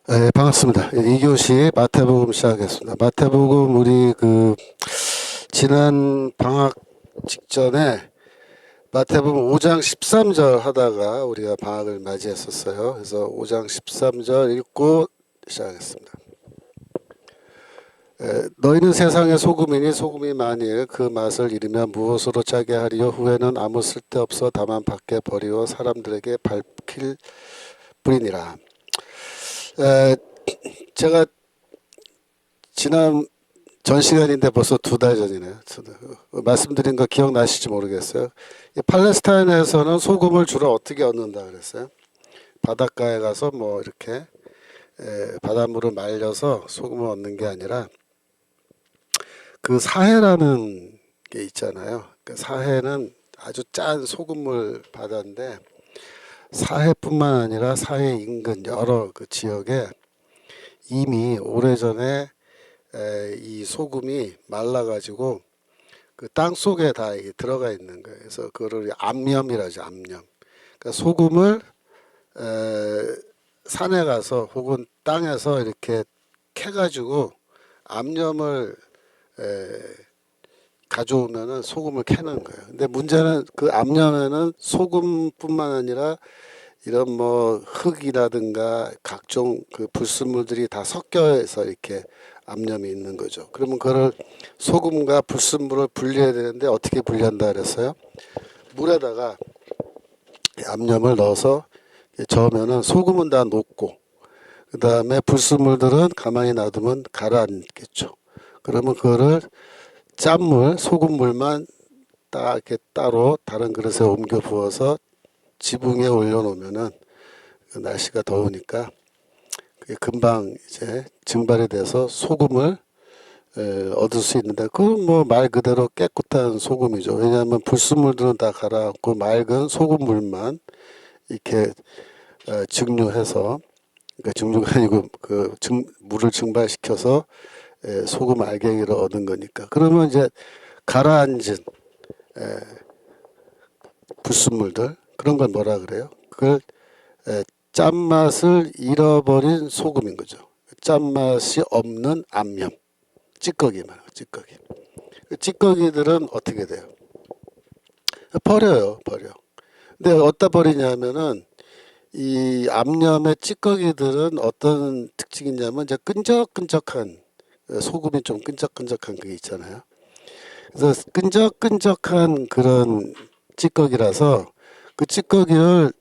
네, 반갑습니다. 2교시 마태복음 시작하겠습니다. 마태복음 우리 지난 방학 직전에 마태복음 5장 13절 하다가 우리가 방학을 맞이했었어요. 그래서 5장 13절 읽고 시작하겠습니다. 너희는 세상의 소금이니 소금이 만일 그 맛을 잃으면 무엇으로 짜게 하리요? 후에는 아무 쓸데없어 다만 밖에 버리고 사람들에게 밟힐 뿐이니라. 제가 지난 전 시간인데 벌써 2달 전이네요. 말씀드린 거 기억나실지 모르겠어요. 이 팔레스타인에서는 소금을 주로 어떻게 얻는다 그랬어요? 바닷가에 가서 뭐 이렇게 바닷물을 말려서 소금을 얻는 게 아니라 그 사해라는 게 있잖아요. 그 사해는 아주 짠 소금물 바다인데 사해뿐만 아니라 사해 인근 여러 그 지역에 이미 오래전에 이 소금이 말라가지고 그 땅 속에 다 들어가 있는 거예요. 그래서 그거를 암염이라죠, 암염. 그러니까 소금을 산에 가서 혹은 땅에서 이렇게 캐가지고 암염을 가져오면은 소금을 캐는 거예요. 근데 문제는 그 암염에는 소금뿐만 아니라 이런 뭐 흙이라든가 각종 그 불순물들이 다 섞여서 이렇게 암염이 있는 거죠. 그러면 그걸 소금과 불순물을 분리해야 되는데 어떻게 분리한다 그랬어요? 물에다가 암염을 넣어서 저으면은 소금은 다 녹고 그 다음에 불순물들은 가만히 놔두면 가라앉겠죠. 그러면 그거를 짠물, 소금물만 딱 이렇게 따로 다른 그릇에 옮겨 부어서 지붕에 올려놓으면은 날씨가 더우니까 그게 금방 이제 증발이 돼서 소금을 얻을 수 있는데 그건 뭐 말 그대로 깨끗한 소금이죠. 왜냐하면 불순물들은 다 가라앉고 맑은 소금물만 이렇게 증류해서 그러니까 증류가 아니고 물을 증발시켜서 소금 알갱이를 얻은 거니까 그러면 이제 가라앉은 불순물들 그런 걸 뭐라 그래요? 그걸 짠맛을 잃어버린 소금인 거죠. 짠맛이 없는 암염, 찌꺼기 말이에요. 찌꺼기. 찌꺼기들은 어떻게 돼요? 버려요, 버려. 근데 어디다 버리냐면은 이 암염의 찌꺼기들은 어떤 특징이 있냐면 이제 끈적끈적한 소금이 좀 끈적끈적한 그게 있잖아요. 그래서 끈적끈적한 그런 찌꺼기라서 그 찌꺼기를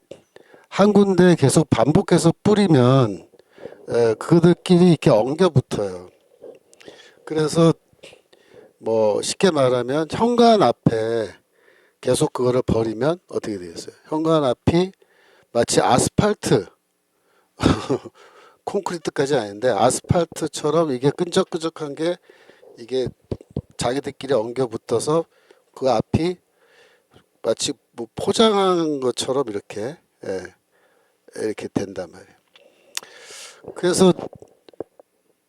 한 군데 계속 반복해서 뿌리면 그들끼리 이렇게 엉겨 붙어요. 그래서 뭐 쉽게 말하면 현관 앞에 계속 그거를 버리면 어떻게 되겠어요? 현관 앞이 마치 아스팔트, 콘크리트까지 아닌데 아스팔트처럼 이게 끈적끈적한 게 이게 자기들끼리 엉겨 붙어서 그 앞이 마치 뭐 포장한 것처럼 이렇게 이렇게 된단 말이에요. 그래서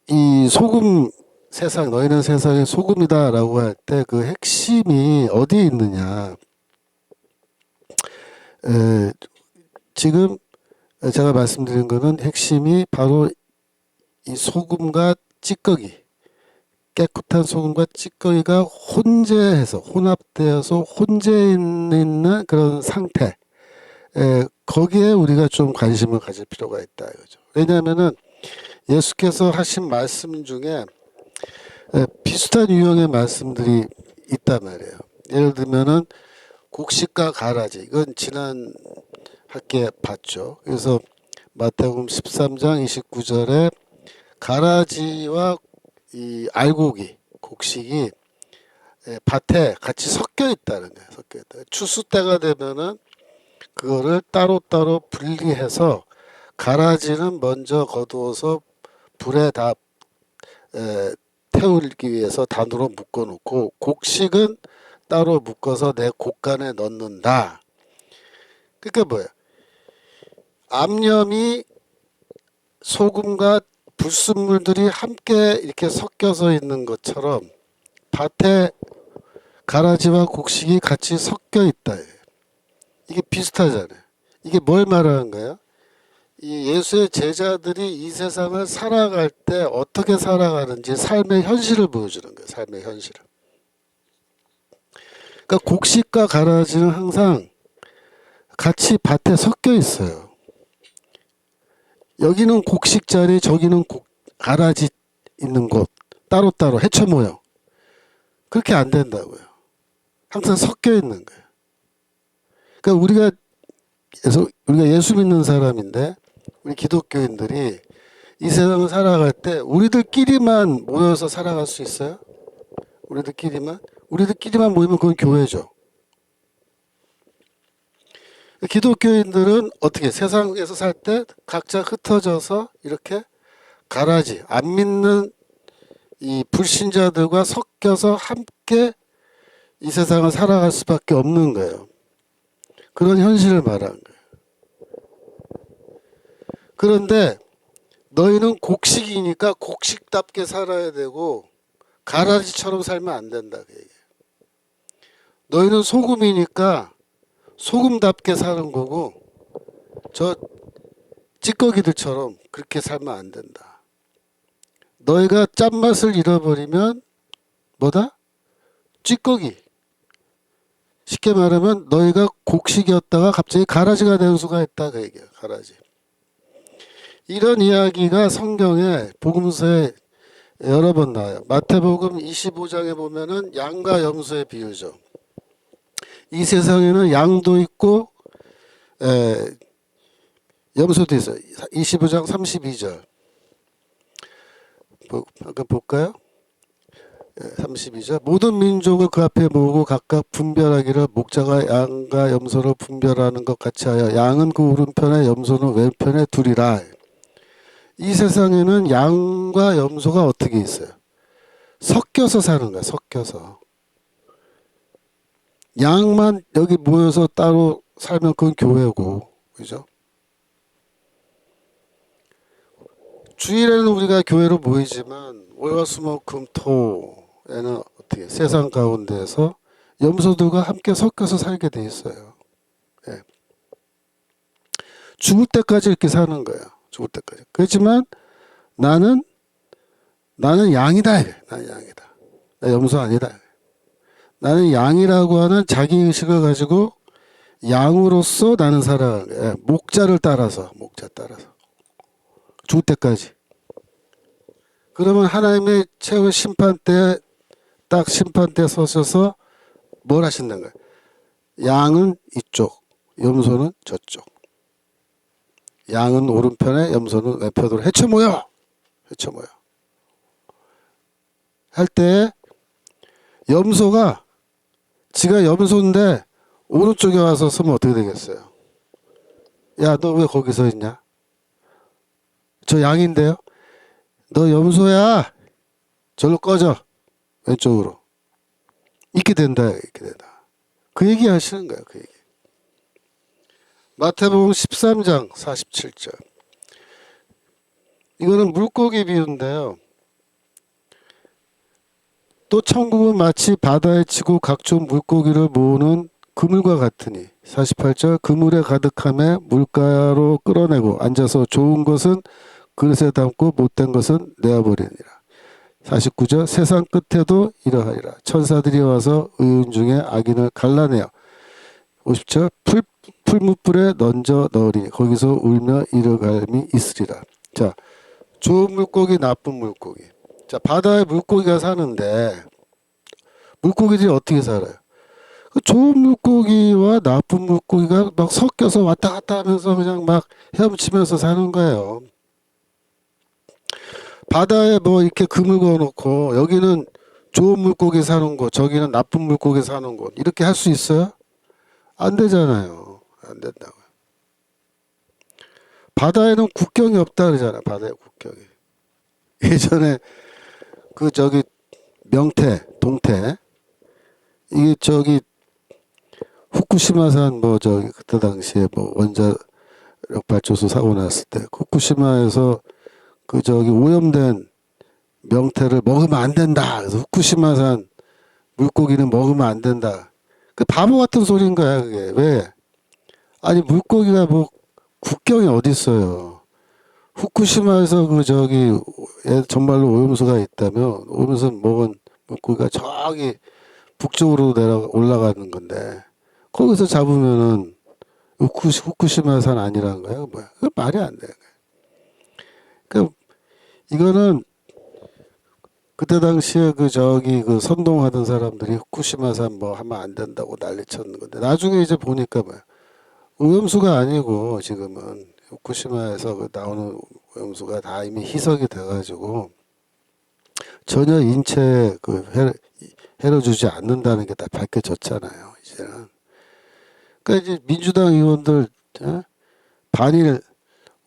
이 소금 세상 너희는 세상의 소금이다라고 할 때 그 핵심이 어디에 있느냐? 지금 제가 말씀드린 거는 핵심이 바로 이 소금과 찌꺼기, 깨끗한 소금과 찌꺼기가 혼재해서 혼합되어서 혼재 있는 그런 상태. 거기에 우리가 좀 관심을 가질 필요가 있다 이거죠. 왜냐하면은 예수께서 하신 말씀 중에 비슷한 유형의 말씀들이 있단 말이에요. 예를 들면은 곡식과 가라지 이건 지난 학기에 봤죠. 그래서 마태복음 13장 29절에 가라지와 이 알곡이 곡식이 밭에 같이 섞여 있다는 거예요. 섞여 있다. 추수 때가 되면은 그거를 따로따로 분리해서 가라지는 먼저 거두어서 불에 다 태우기 위해서 단으로 묶어 놓고 곡식은 따로 묶어서 내 곡간에 넣는다. 그러니까 뭐예요? 암염이 소금과 불순물들이 함께 이렇게 섞여서 있는 것처럼 밭에 가라지와 곡식이 같이 섞여 있다. 이게 비슷하잖아요. 이게 뭘 말하는 거예요? 이 예수의 제자들이 이 세상을 살아갈 때 어떻게 살아가는지 삶의 현실을 보여주는 거예요. 삶의 현실을. 그러니까 곡식과 가라지는 항상 같이 밭에 섞여 있어요. 여기는 곡식 자리, 저기는 가라지 있는 곳 따로따로 해쳐 모여. 그렇게 안 된다고요. 항상 섞여 있는 거예요. 그러니까 우리가 예수 믿는 사람인데 우리 기독교인들이 이 세상을 살아갈 때 우리들끼리만 모여서 살아갈 수 있어요? 우리들끼리만 모이면 그건 교회죠. 기독교인들은 어떻게 세상에서 살 때 각자 흩어져서 이렇게 가라지 안 믿는 이 불신자들과 섞여서 함께 이 세상을 살아갈 수밖에 없는 거예요. 그런 현실을 말하는 거예요. 그런데 너희는 곡식이니까 곡식답게 살아야 되고 가라지처럼 살면 안 된다. 그 얘기예요. 너희는 소금이니까 소금답게 사는 거고 저 찌꺼기들처럼 그렇게 살면 안 된다. 너희가 짠맛을 잃어버리면 뭐다? 찌꺼기. 쉽게 말하면 너희가 곡식이었다가 갑자기 가라지가 될 수가 있다. 그 얘기예요. 가라지. 이런 이야기가 성경에 복음서에 여러 번 나와요. 마태복음 25장에 보면은 양과 염소의 비유죠. 이 세상에는 양도 있고 염소도 있어요. 25장 32절. 잠깐 볼까요? 32절. 모든 민족을 그 앞에 모으고 각각 분별하기를 목자가 양과 염소를 분별하는 것 같이 하여 양은 그 오른편에 염소는 왼편에 두리라. 이 세상에는 양과 염소가 어떻게 있어요? 섞여서 사는 거야. 섞여서. 양만 여기 모여서 따로 살면 그건 교회고, 그죠? 주일에는 우리가 교회로 모이지만 월화수목금토에는 어떻게 세상 가운데에서 염소들과 함께 섞여서 살게 돼 있어요. 예. 죽을 때까지 이렇게 사는 거예요. 죽을 때까지. 그렇지만 나는 양이다. 나는 양이다. 나 염소 아니다. 나는 양이라고 하는 자기의식을 가지고 양으로서 나는 살아가는 거예요. 목자 따라서. 죽을 때까지. 그러면 하나님의 최후 심판대 딱 심판대 서셔서 뭘 하신다는 거예요? 양은 이쪽, 염소는 저쪽. 양은 오른편에, 염소는 왼편으로 해쳐 모여. 할 때 염소가 지가 염소인데 오른쪽에 와서 서면 어떻게 되겠어요? 야, 너 왜 거기 서 있냐? 저 양인데요? 너 염소야. 절로 꺼져. 왼쪽으로. 이렇게 된다. 그 얘기 하시는 거예요. 그 얘기. 마태복음 13장 47절. 이거는 물고기 비유인데요. 또 천국은 마치 바다에 치고 각종 물고기를 모으는 그물과 같으니 48절 그물에 가득함에 물가로 끌어내고 앉아서 좋은 것은 그릇에 담고 못된 것은 내어버리니라. 49절 세상 끝에도 이러하리라. 천사들이 와서 의인 중에 악인을 갈라내어 50절 풀무불에 던져 넣으리니 거기서 울며 이러갈미 있으리라. 자, 좋은 물고기, 나쁜 물고기. 자, 바다에 물고기가 사는데 물고기들이 어떻게 살아요? 그 좋은 물고기와 나쁜 물고기가 막 섞여서 왔다 갔다 하면서 그냥 막 헤엄치면서 사는 거예요. 바다에 뭐 이렇게 그물 그어놓고 여기는 좋은 물고기 사는 곳, 저기는 나쁜 물고기 사는 곳 이렇게 할 수 있어요? 안 되잖아요. 안 된다고요. 바다에는 국경이 없다 그러잖아요. 바다의 국경이. 예전에 그 저기 명태, 동태 이게 저기 후쿠시마산 뭐 저기 그때 당시에 뭐 원자력 발전소 사고 났을 때 후쿠시마에서 그 저기 오염된 명태를 먹으면 안 된다. 그래서 후쿠시마산 물고기는 먹으면 안 된다. 그 바보 같은 소리인 거야 그게. 왜? 아니 물고기가 뭐 국경이 어디 있어요? 후쿠시마에서 정말로 오염수가 있다면 오염수 먹은 물고기가 저기 북쪽으로 올라가는 건데 거기서 잡으면은 후쿠시마산 아니라는 거예요. 뭐야? 그 말이 안 돼. 그 이거는 그때 당시에 그 선동하던 사람들이 후쿠시마산 뭐 하면 안 된다고 난리 쳤는 건데 나중에 이제 보니까 뭐야? 오염수가 아니고 지금은 후쿠시마에서 나오는 오염수가 다 이미 희석이 돼가지고 전혀 인체에 해를 주지 않는다는 게 다 밝혀졌잖아요. 이제는. 그러니까 이제 민주당 의원들 반일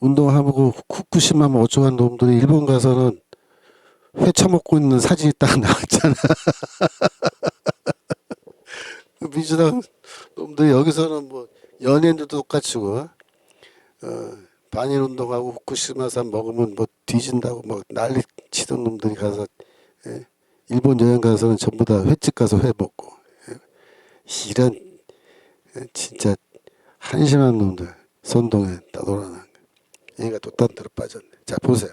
운동하고 후쿠시마 뭐 어쩌한 놈들이 일본 가서는 회 처먹고 있는 사진이 딱 나왔잖아. 민주당 놈들이 여기서는 뭐 연예인들도 똑같이고 반일 운동하고 후쿠시마산 먹으면 뭐 뒤진다고 뭐 난리 치던 놈들이 가서 일본 여행 가서는 전부 다 횟집 가서 회 먹고 이런 진짜 한심한 놈들 선동에 따돌아난 얘가 또 딴 데로 빠졌네. 자 보세요.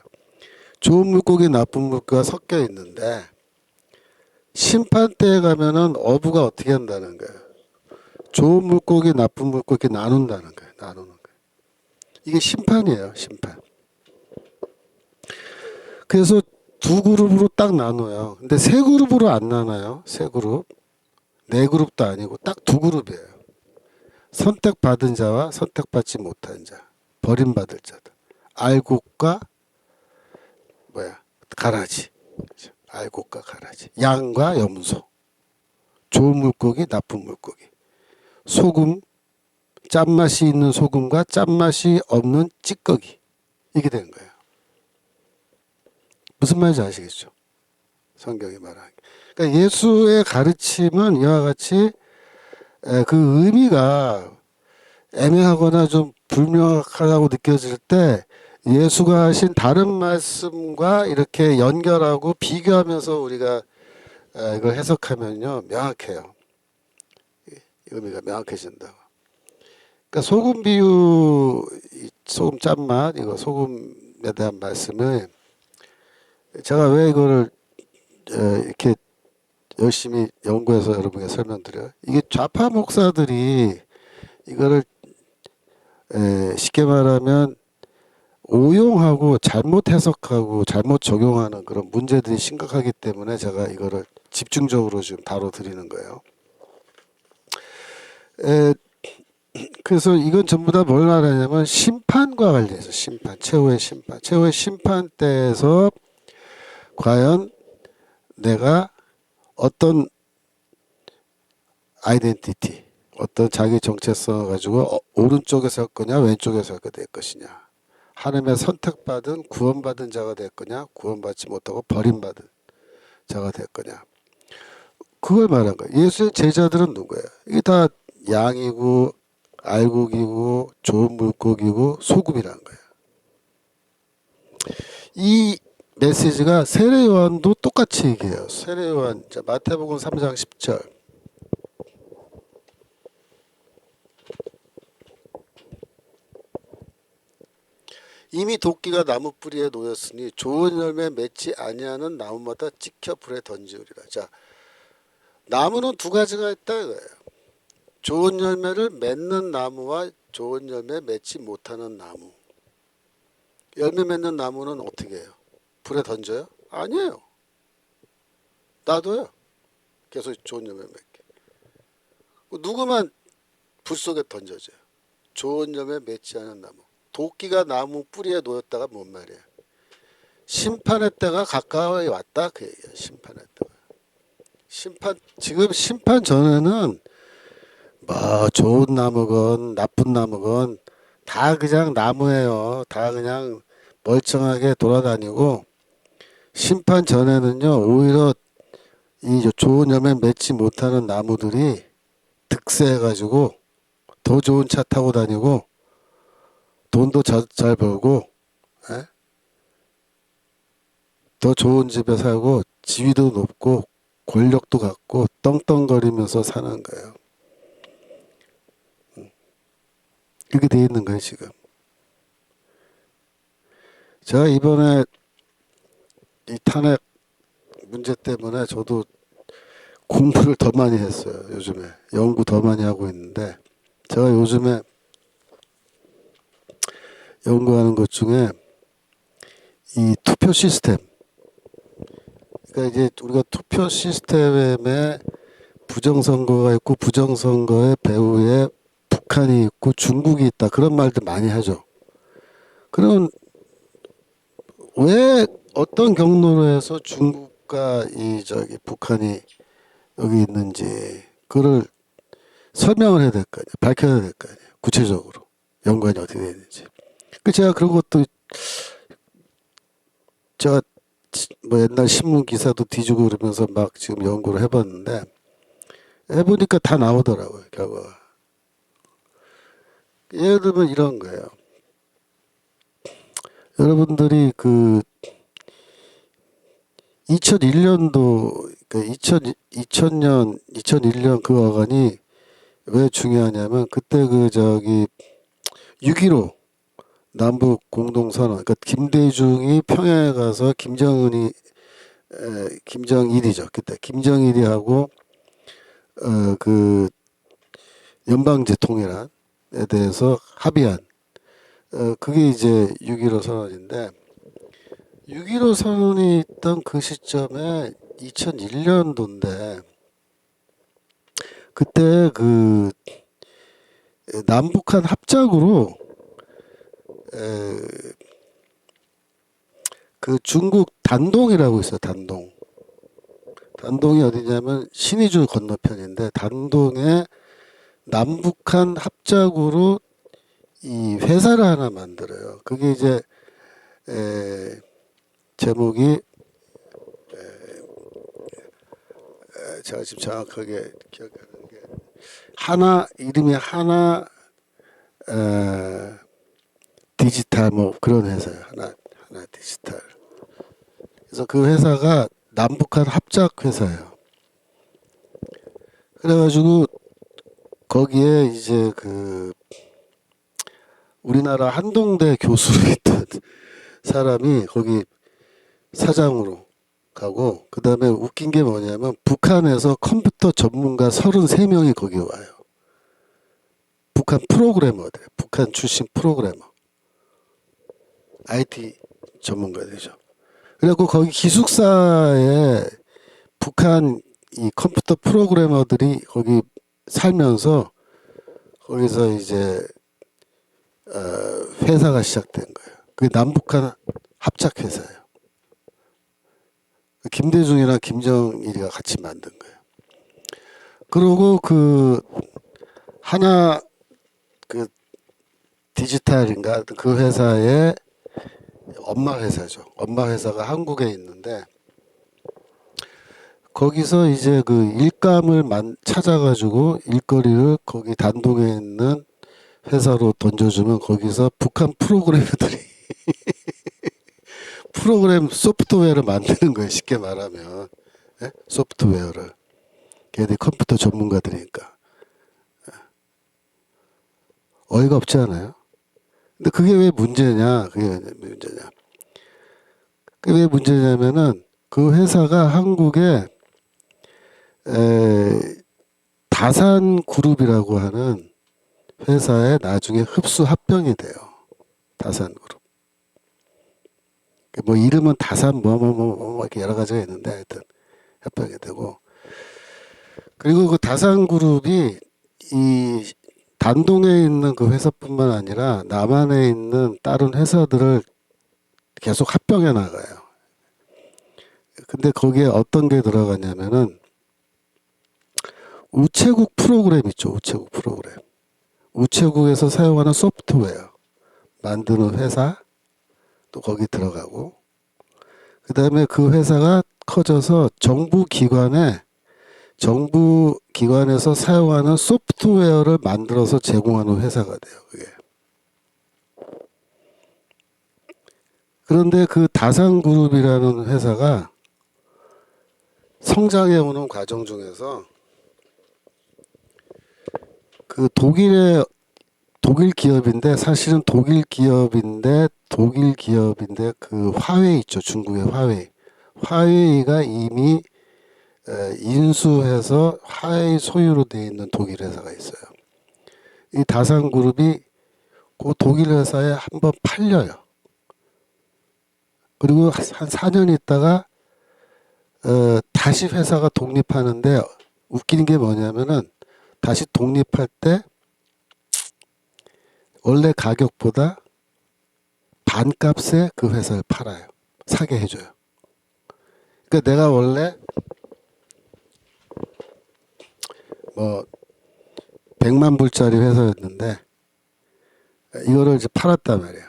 좋은 물고기 나쁜 물고기가 섞여 있는데 심판대에 가면은 어부가 어떻게 한다는 거예요. 좋은 물고기 나쁜 물고기 나눈다는 거예요. 나누는 거예요. 이게 심판이에요. 심판. 그래서 두 그룹으로 딱 나눠요. 근데 세 그룹으로 안 나눠요. 세 그룹. 네 그룹도 아니고 딱 두 그룹이에요. 선택받은 자와 선택받지 못한 자. 버림받을 자들. 알곡과 가라지. 알곡과 가라지. 양과 염소. 좋은 물고기, 나쁜 물고기. 소금, 짠맛이 있는 소금과 짠맛이 없는 찌꺼기. 이게 되는 거예요. 무슨 말인지 아시겠죠? 성경이 말하는 게. 그러니까 예수의 가르침은 이와 같이 그 의미가 애매하거나 좀 불명확하다고 느껴질 때 예수가 하신 다른 말씀과 이렇게 연결하고 비교하면서 우리가 이걸 해석하면요 명확해요. 의미가 명확해진다고. 그러니까 소금 비유, 소금 짠맛, 이거 소금에 대한 말씀을 제가 왜 이거를 이렇게 열심히 연구해서 여러분에게 설명드려요. 이게 좌파 목사들이 이거를 쉽게 말하면 오용하고 잘못 해석하고 잘못 적용하는 그런 문제들이 심각하기 때문에 제가 이거를 집중적으로 지금 다뤄드리는 거예요. 그래서 이건 전부 다 뭘 말하냐면 심판과 관련해서 심판, 최후의 심판. 최후의 심판 때에서 과연 내가 어떤 아이덴티티, 어떤 자기 정체성을 가지고 오른쪽에서 할 거냐 왼쪽에서 하게 될 것이냐. 하나님의 선택받은 구원받은 자가 될 거냐 구원받지 못하고 버림받은 자가 될 거냐. 그걸 말한 거예요. 예수의 제자들은 누구예요? 이게 다 양이고 알곡이고 좋은 물고기고 소금이라는 거예요. 이 메시지가 세례요한도 똑같이 얘기해요. 세례요한 마태복음 3장 10절. 이미 도끼가 나무 뿌리에 놓였으니 좋은 열매 맺지 아니하는 나무마다 찍혀 불에 던지우리라. 자, 나무는 두 가지가 있다 이거예요. 좋은 열매를 맺는 나무와 좋은 열매 맺지 못하는 나무. 열매 맺는 나무는 어떻게 해요? 불에 던져요? 아니에요. 놔둬요. 계속 좋은 열매 맺게. 누구만 불 속에 던져져요? 좋은 열매 맺지 않은 나무. 도끼가 나무 뿌리에 놓였다가 뭔 말이야? 심판의 때가 가까이 왔다 그 얘기야. 심판의 때가. 지금 심판 전에는 뭐 좋은 나무건 나쁜 나무건 다 그냥 나무예요. 다 그냥 멀쩡하게 돌아다니고 심판 전에는요 오히려 이 좋은 열매 맺지 못하는 나무들이 득세해가지고 더 좋은 차 타고 다니고 돈도 잘 벌고 더 좋은 집에 살고 지위도 높고 권력도 갖고 떵떵거리면서 사는 거예요. 이렇게 돼 있는 거예요 지금. 제가 이번에 이 탄핵 문제 때문에 저도 공부를 더 많이 했어요. 요즘에 연구 더 많이 하고 있는데 제가 요즘에 연구하는 것 중에 이 투표 시스템, 그러니까 이제 우리가 투표 시스템에 부정선거가 있고 부정선거의 배후에 북한이 있고 중국이 있다 그런 말들 많이 하죠. 그러면 왜 어떤 경로로 해서 중국과 이 저기 북한이 여기 있는지 그걸 설명을 해야 될 거 아니에요. 밝혀야 될 거 아니에요. 구체적으로 연관이 어떻게 되어 있는지. 그 제가 그런 것도 제가 뭐 옛날 신문 기사도 뒤지고 그러면서 막 지금 연구를 해봤는데 해보니까 다 나오더라고요. 결과가. 예를 들면 이런 거예요. 여러분들이 그 2001년도 그 2000년 2001년 그 어간이 왜 중요하냐면 그때 그 저기 6.15 남북 공동선언 그러니까 김대중이 평양에 가서 김정일이죠. 그때 김정일이 하고 그 연방제 통일안에 대해서 합의한 그게 이제 6.15 선언인데 6.15 선언이 있던 그 시점에 2001년도인데 그때 그 남북한 합작으로 그 중국 단동이라고 있어요. 단동. 단동이 어디냐면 신의주 건너편인데 단동에 남북한 합작으로 이 회사를 하나 만들어요. 그게 이제 제목이 제가 지금 정확하게 기억하는 게 하나 이름이 하나 디지털 뭐 그런 회사예요. 하나 디지털. 그래서 그 회사가 남북한 합작 회사예요. 그래가지고 거기에 이제 그 우리나라 한동대 교수로 있던 사람이 거기 사장으로 가고 그 다음에 웃긴 게 뭐냐면 북한에서 컴퓨터 전문가 33명이 거기 와요. 북한 프로그래머들, 북한 출신 프로그래머, IT 전문가들이죠. 그래갖고 거기 기숙사에 북한 이 컴퓨터 프로그래머들이 거기 살면서 거기서 이제 회사가 시작된 거예요. 그게 남북한 합작 회사예요. 김대중이랑 김정일이가 같이 만든 거예요. 그리고 그 하나 그 디지털인가 그 회사의 엄마 회사죠. 엄마 회사가 한국에 있는데 거기서 이제 그 일감을 찾아가지고 일거리를 거기 단동에 있는 회사로 던져주면 거기서 북한 프로그래머들이 프로그램 소프트웨어를 만드는 거예요. 쉽게 말하면 예? 소프트웨어를 걔네들이 컴퓨터 전문가들이니까 어이가 없지 않아요? 근데 그게 왜 문제냐? 그게 왜 문제냐? 그게 왜 문제냐면은 그 회사가 한국에 다산그룹이라고 하는 회사에 나중에 흡수 합병이 돼요. 다산그룹. 뭐 이름은 다산 뭐 이렇게 여러 가지가 있는데 하여튼 합병이 되고 그리고 그 다산그룹이 이 단동에 있는 그 회사뿐만 아니라 남한에 있는 다른 회사들을 계속 합병해 나가요. 근데 거기에 어떤 게 들어가냐면은 우체국 프로그램 있죠. 우체국 프로그램. 우체국에서 사용하는 소프트웨어 만드는 회사 또 거기 들어가고 그 다음에 그 회사가 커져서 정부 기관에서 사용하는 소프트웨어를 만들어서 제공하는 회사가 돼요. 그게. 그런데 그 다산그룹이라는 회사가 성장해 오는 과정 중에서 그 독일의 독일 기업인데 사실은 독일 기업인데 그 화웨이 있죠. 중국의 화웨이. 화웨이가 이미 인수해서 화웨이 소유로 되어 있는 독일 회사가 있어요. 이 다산그룹이 그 독일 회사에 한번 팔려요. 그리고 한 4년 있다가 다시 회사가 독립하는데 웃기는 게 뭐냐면은 다시 독립할 때 원래 가격보다 반값에 그 회사를 팔아요. 사게 해줘요. 그러니까 내가 원래 뭐 100만 불짜리 회사였는데 이거를 이제 팔았단 말이에요.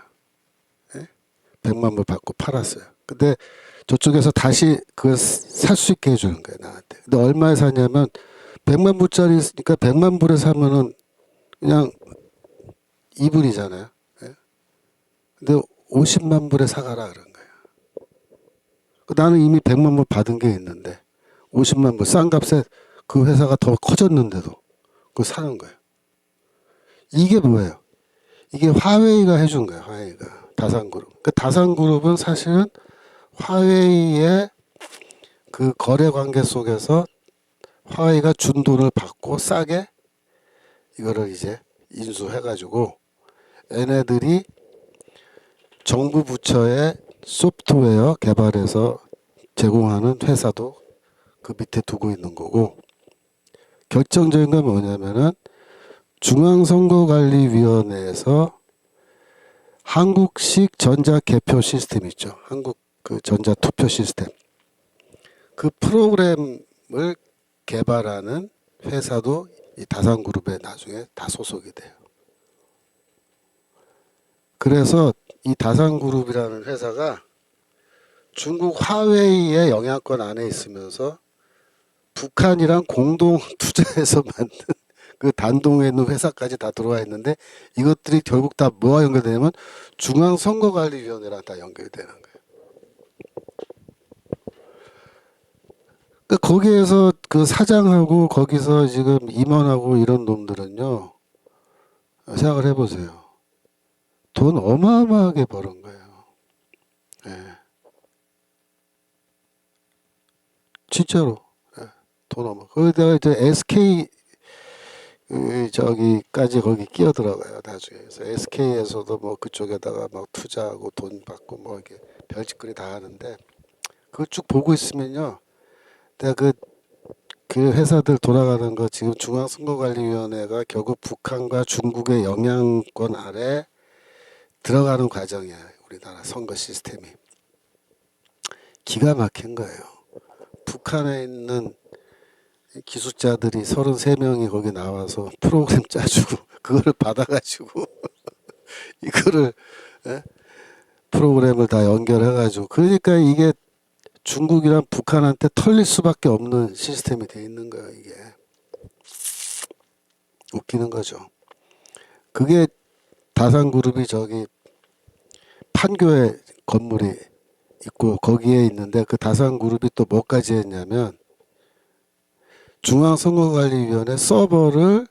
100만 불 받고 팔았어요. 근데 저쪽에서 다시 그걸 살 수 있게 해주는 거예요, 나한테. 근데 얼마에 사냐면 100만 불짜리니까 100만 불에 사면은 그냥 2분이잖아요. 근데 50만 불에 사가라 그런 거예요. 나는 이미 100만 불 받은 게 있는데 50만 불 싼 값에 그 회사가 더 커졌는데도 그걸 사는 거예요. 이게 뭐예요? 이게 화웨이가 해준 거예요. 화웨이가. 다산그룹. 그 다산그룹은 사실은 화웨이의 그 거래 관계 속에서 화웨이가 준 돈을 받고 싸게 이거를 이제 인수해가지고 얘네들이 정부 부처에 소프트웨어 개발해서 제공하는 회사도 그 밑에 두고 있는 거고, 결정적인 건 뭐냐면은 중앙선거관리위원회에서 한국식 전자개표 시스템 있죠. 한국 그 전자투표 시스템. 그 프로그램을 개발하는 회사도 이 다산그룹에 나중에 다 소속이 돼요. 그래서 이 다산그룹이라는 회사가 중국 화웨이의 영향권 안에 있으면서 북한이랑 공동 투자해서 만든 그 단동에 있는 회사까지 다 들어와 있는데 이것들이 결국 다 뭐와 연결되냐면 중앙선거관리위원회랑 다 연결되는 거예요. 그러니까 거기에서 그 사장하고 거기서 지금 임원하고 이런 놈들은요, 생각을 해보세요. 돈 어마어마하게 버는 거예요. 예. 진짜로. 예. 돈 어마. 거기다가 이제 SK 저기까지 거기 끼어들어가요 나중에. 그래서 SK에서도 뭐 그쪽에다가 막 투자하고 돈 받고 뭐 이렇게 별짓거리 다 하는데 그걸 쭉 보고 있으면요, 내가 그 회사들 돌아가는 거 지금 중앙선거관리위원회가 결국 북한과 중국의 영향권 아래 들어가는 과정이야. 우리나라 선거 시스템이 기가 막힌 거예요. 북한에 있는 기술자들이 33명이 거기 나와서 프로그램 짜주고 그거를 받아가지고 이거를 프로그램을 다 연결해가지고, 그러니까 이게 중국이랑 북한한테 털릴 수밖에 없는 시스템이 돼 있는 거예요. 이게 웃기는 거죠. 그게 다산그룹이 저기 판교에 건물이 있고 거기에 있는데 그 다산그룹이 또 뭐까지 했냐면 중앙선거관리위원회 서버를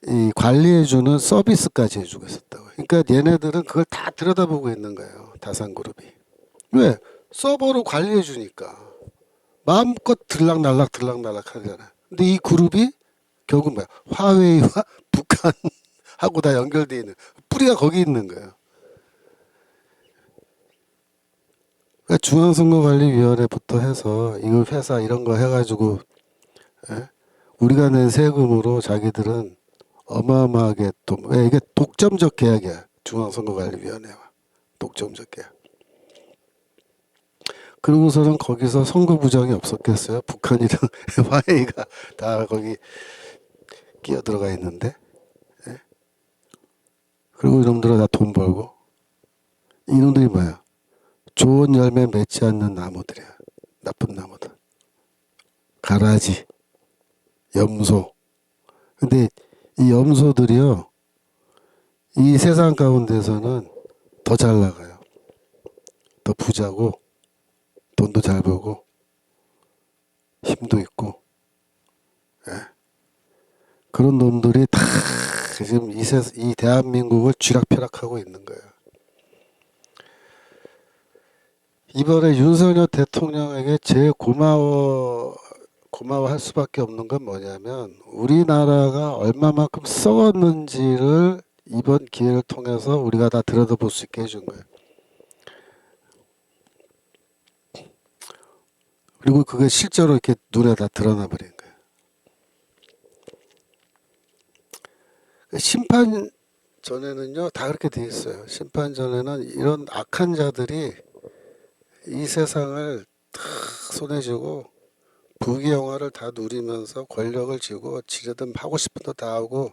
이 관리해주는 서비스까지 해주고 있었다고. 그러니까 얘네들은 그걸 다 들여다보고 있는 거예요. 다산그룹이. 왜? 서버를 관리해주니까 마음껏 들락날락 하잖아. 근데 이 그룹이 결국 뭐야? 화웨이와 북한하고 다 연결되어 있는, 뿌리가 거기 있는 거예요. 그러니까 중앙선거관리위원회부터 해서 이거 회사 이런 거 해가지고 우리가 낸 세금으로 자기들은 어마어마하게 또 이게 독점적 계약이야. 중앙선거관리위원회와 독점적 계약. 그러고서는 거기서 선거 부정이 없었겠어요? 북한이랑 화웨이가 다 거기 끼어 들어가 있는데. 그리고 이놈들은 다 돈 벌고. 이놈들이 뭐야? 좋은 열매 맺지 않는 나무들이야. 나쁜 나무들. 가라지, 염소. 근데 이 염소들이요, 이 세상 가운데서는 더 잘 나가요. 더 부자고 돈도 잘 벌고 힘도 있고. 그런 놈들이 다 지금 이 대한민국을 쥐락펴락하고 있는 거예요. 이번에 윤석열 대통령에게 제일 고마워할 수밖에 없는 건 뭐냐면 우리나라가 얼마만큼 썩었는지를 이번 기회를 통해서 우리가 다 들여다볼 수 있게 해준 거예요. 그리고 그게 실제로 이렇게 눈에 다 드러나 버린 거예요. 심판 전에는요 다 그렇게 돼 있어요. 심판 전에는 이런 악한 자들이 이 세상을 탁 손에 쥐고 부귀영화를 다 누리면서 권력을 쥐고 지레든 하고 싶은 거 다 하고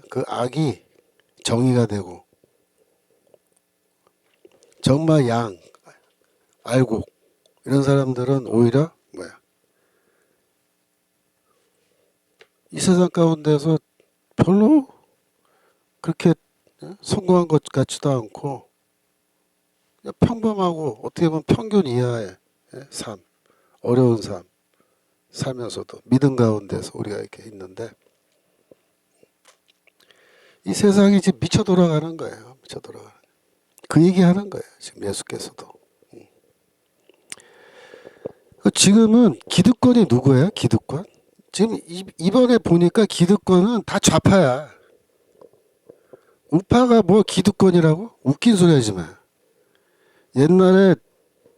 그 악이 정의가 되고 정말 양 알고 이런 사람들은 오히려 뭐야 이 세상 가운데서 별로 그렇게 성공한 것 같지도 않고 그냥 평범하고 어떻게 보면 평균 이하의 삶, 어려운 삶 살면서도 믿음 가운데서 우리가 이렇게 있는데 이 세상이 지금 미쳐 돌아가는 거예요. 미쳐 돌아가는. 그 얘기하는 거예요. 지금 예수께서도. 지금은 기득권이 누구예요? 기득권? 지금 이번에 보니까 기득권은 다 좌파야. 우파가 뭐 기득권이라고? 웃긴 소리 하지 마. 옛날에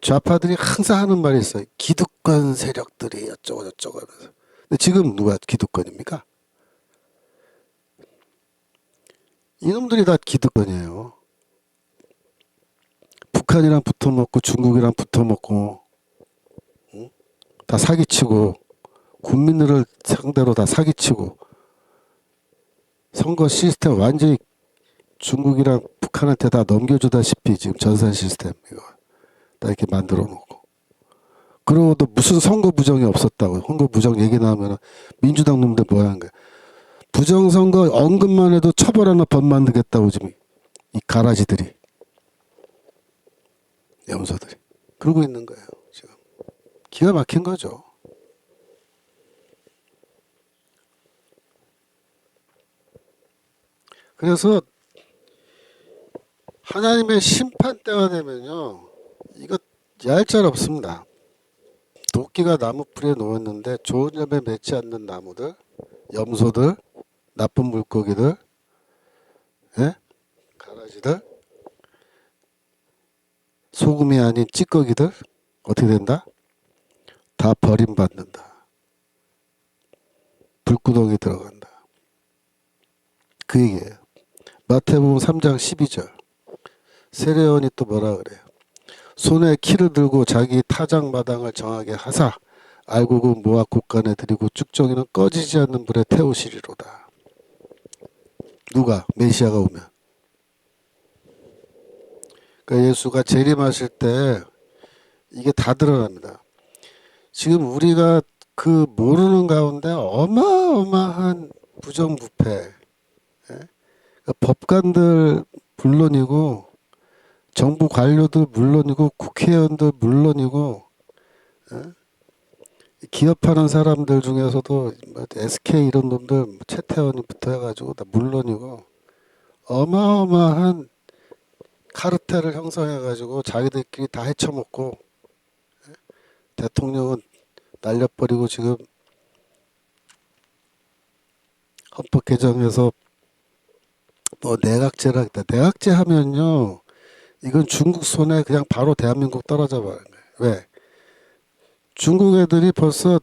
좌파들이 항상 하는 말이 있어요. 기득권 세력들이 어쩌고 저쩌고 하면서. 근데 지금 누가 기득권입니까? 이놈들이 다 기득권이에요. 북한이랑 붙어먹고 중국이랑 붙어먹고 다 사기치고 국민들을 상대로 다 사기치고 선거 시스템 완전히 중국이랑 북한한테 다 넘겨주다시피 지금 전산 시스템 이거 다 이렇게 만들어 놓고 그러고도 무슨 선거 부정이 없었다고 선거 부정 얘기 나오면 민주당 놈들 뭐 하는 거야. 부정선거 언급만 해도 처벌하는 법 만들겠다고 지금 이 가라지들이 염소들이 그러고 있는 거예요. 지금 기가 막힌 거죠. 그래서 하나님의 심판 때가 되면요 이거 얄짤 없습니다. 도끼가 나무 풀에 놓였는데 좋은 열매 맺지 않는 나무들, 염소들, 나쁜 물고기들, 예? 가라지들, 소금이 아닌 찌꺼기들 어떻게 된다? 다 버림받는다. 불구덩이 들어간다. 그 얘기예요. 마태복음 3장 12절. 세례요한이 또 뭐라 그래요? 손에 키를 들고 자기 타작 마당을 정하게 하사 알곡은 모아 곳간에 들이고 쭉정이는 꺼지지 않는 불에 태우시리로다. 누가? 메시아가 오면. 그러니까 예수가 재림하실 때 이게 다 드러납니다. 지금 우리가 그 모르는 가운데 어마어마한 부정부패, 그러니까 법관들 물론이고 정부 관료들 물론이고 국회의원들 물론이고 기업하는 사람들 중에서도 SK 이런 놈들 최태원부터 해가지고 다 물론이고 어마어마한 카르텔을 형성해가지고 자기들끼리 다 헤쳐먹고 대통령은 날려버리고 지금 헌법 개정에서 뭐 내각제라 했다. 내각제 하면요 이건 중국 손에 그냥 바로 대한민국 떨어져 버린 거예요. 왜? 중국 애들이 벌써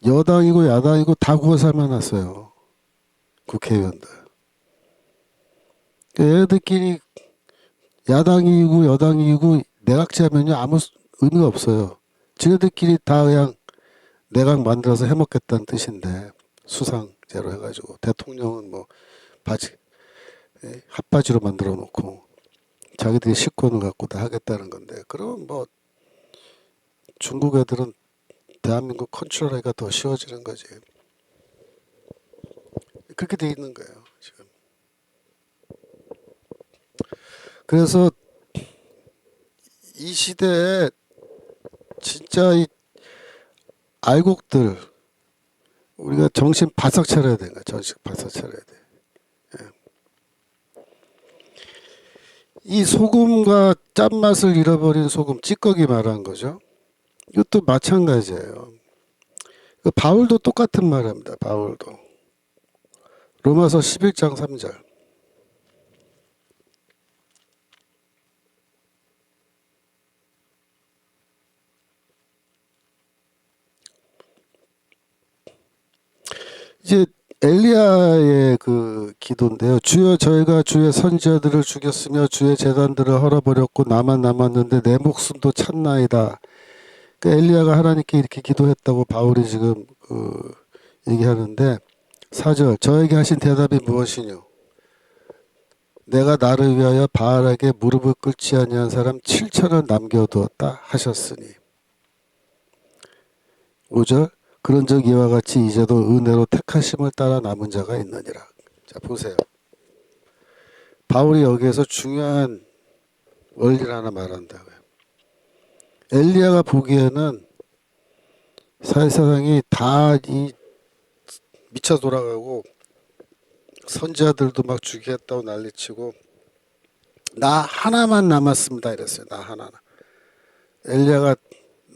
여당이고 야당이고 다 구워 삶아놨어요. 국회의원들. 얘네들끼리 야당이고 여당이고 내각제 하면요 아무 의미가 없어요. 지네들끼리 다 그냥 내각 만들어서 해먹겠다는 뜻인데 수상제로 해가지고 대통령은 뭐 바지 핫바지로 만들어 놓고 자기들이 식권을 갖고 다 하겠다는 건데 그럼 뭐 중국 애들은 대한민국 컨트롤하기가 더 쉬워지는 거지. 그렇게 돼 있는 거예요 지금. 그래서 이 시대에 진짜 이 알곡들 우리가 정신 바싹 차려야 되는 거야. 정신 바싹 차려야 돼. 이 소금과 짠맛을 잃어버린 소금, 찌꺼기 말한 거죠. 이것도 마찬가지예요. 그 바울도 똑같은 말 합니다. 바울도. 로마서 11장 3절. 이제 엘리야의 그 기도인데요. 주여 저희가 주의 선지자들을 죽였으며 주의 제단들을 헐어버렸고 나만 남았는데 내 목숨도 찼나이다. 그 엘리야가 하나님께 이렇게 기도했다고 바울이 지금 얘기하는데 4절 저에게 하신 대답이 무엇이뇨? 내가 나를 위하여 바알에게 무릎을 꿇지 아니한 사람 7천을 남겨두었다 하셨으니 5절 그런즉 이와 같이 이제도 은혜로 택하심을 따라 남은 자가 있느니라. 자 보세요. 바울이 여기에서 중요한 원리를 하나 말한다고요. 엘리야가 보기에는 사회사상이 다 이 미쳐 돌아가고 선지자들도 막 죽이겠다고 난리치고 나 하나만 남았습니다 이랬어요. 나 하나. 엘리야가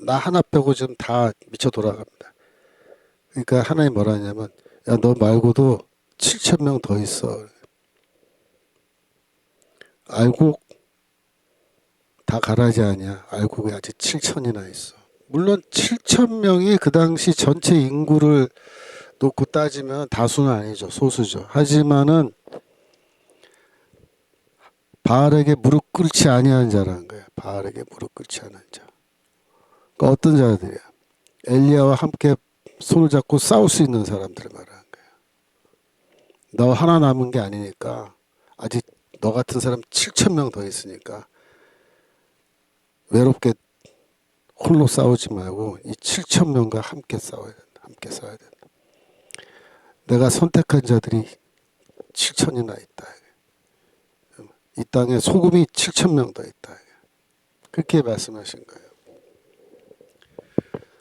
나 하나 빼고 지금 다 미쳐 돌아갑니다. 그러니까 하나님 뭐라 하냐면 야 너 말고도 7천 명 더 있어. 알고 다 가라지 아니야. 알고 아직 7천이나 있어. 물론 7천 명이 그 당시 전체 인구를 놓고 따지면 다수는 아니죠. 소수죠. 하지만은 바알에게 무릎 꿇지 아니한 자라는 거예요. 바알에게 무릎 꿇지 않은 자. 그러니까 어떤 자들이야? 엘리야와 함께 손을 잡고 싸울 수 있는 사람들을 말하는 거예요. 너 하나 남은 게 아니니까 아직 너 같은 사람 7천 명 더 있으니까 외롭게 홀로 싸우지 말고 이 7천 명과 함께 싸워야 된다. 함께 싸워야 된다. 내가 선택한 자들이 7천이나 있다. 이 땅에 소금이 7천 명 더 있다. 그렇게 말씀하신 거예요.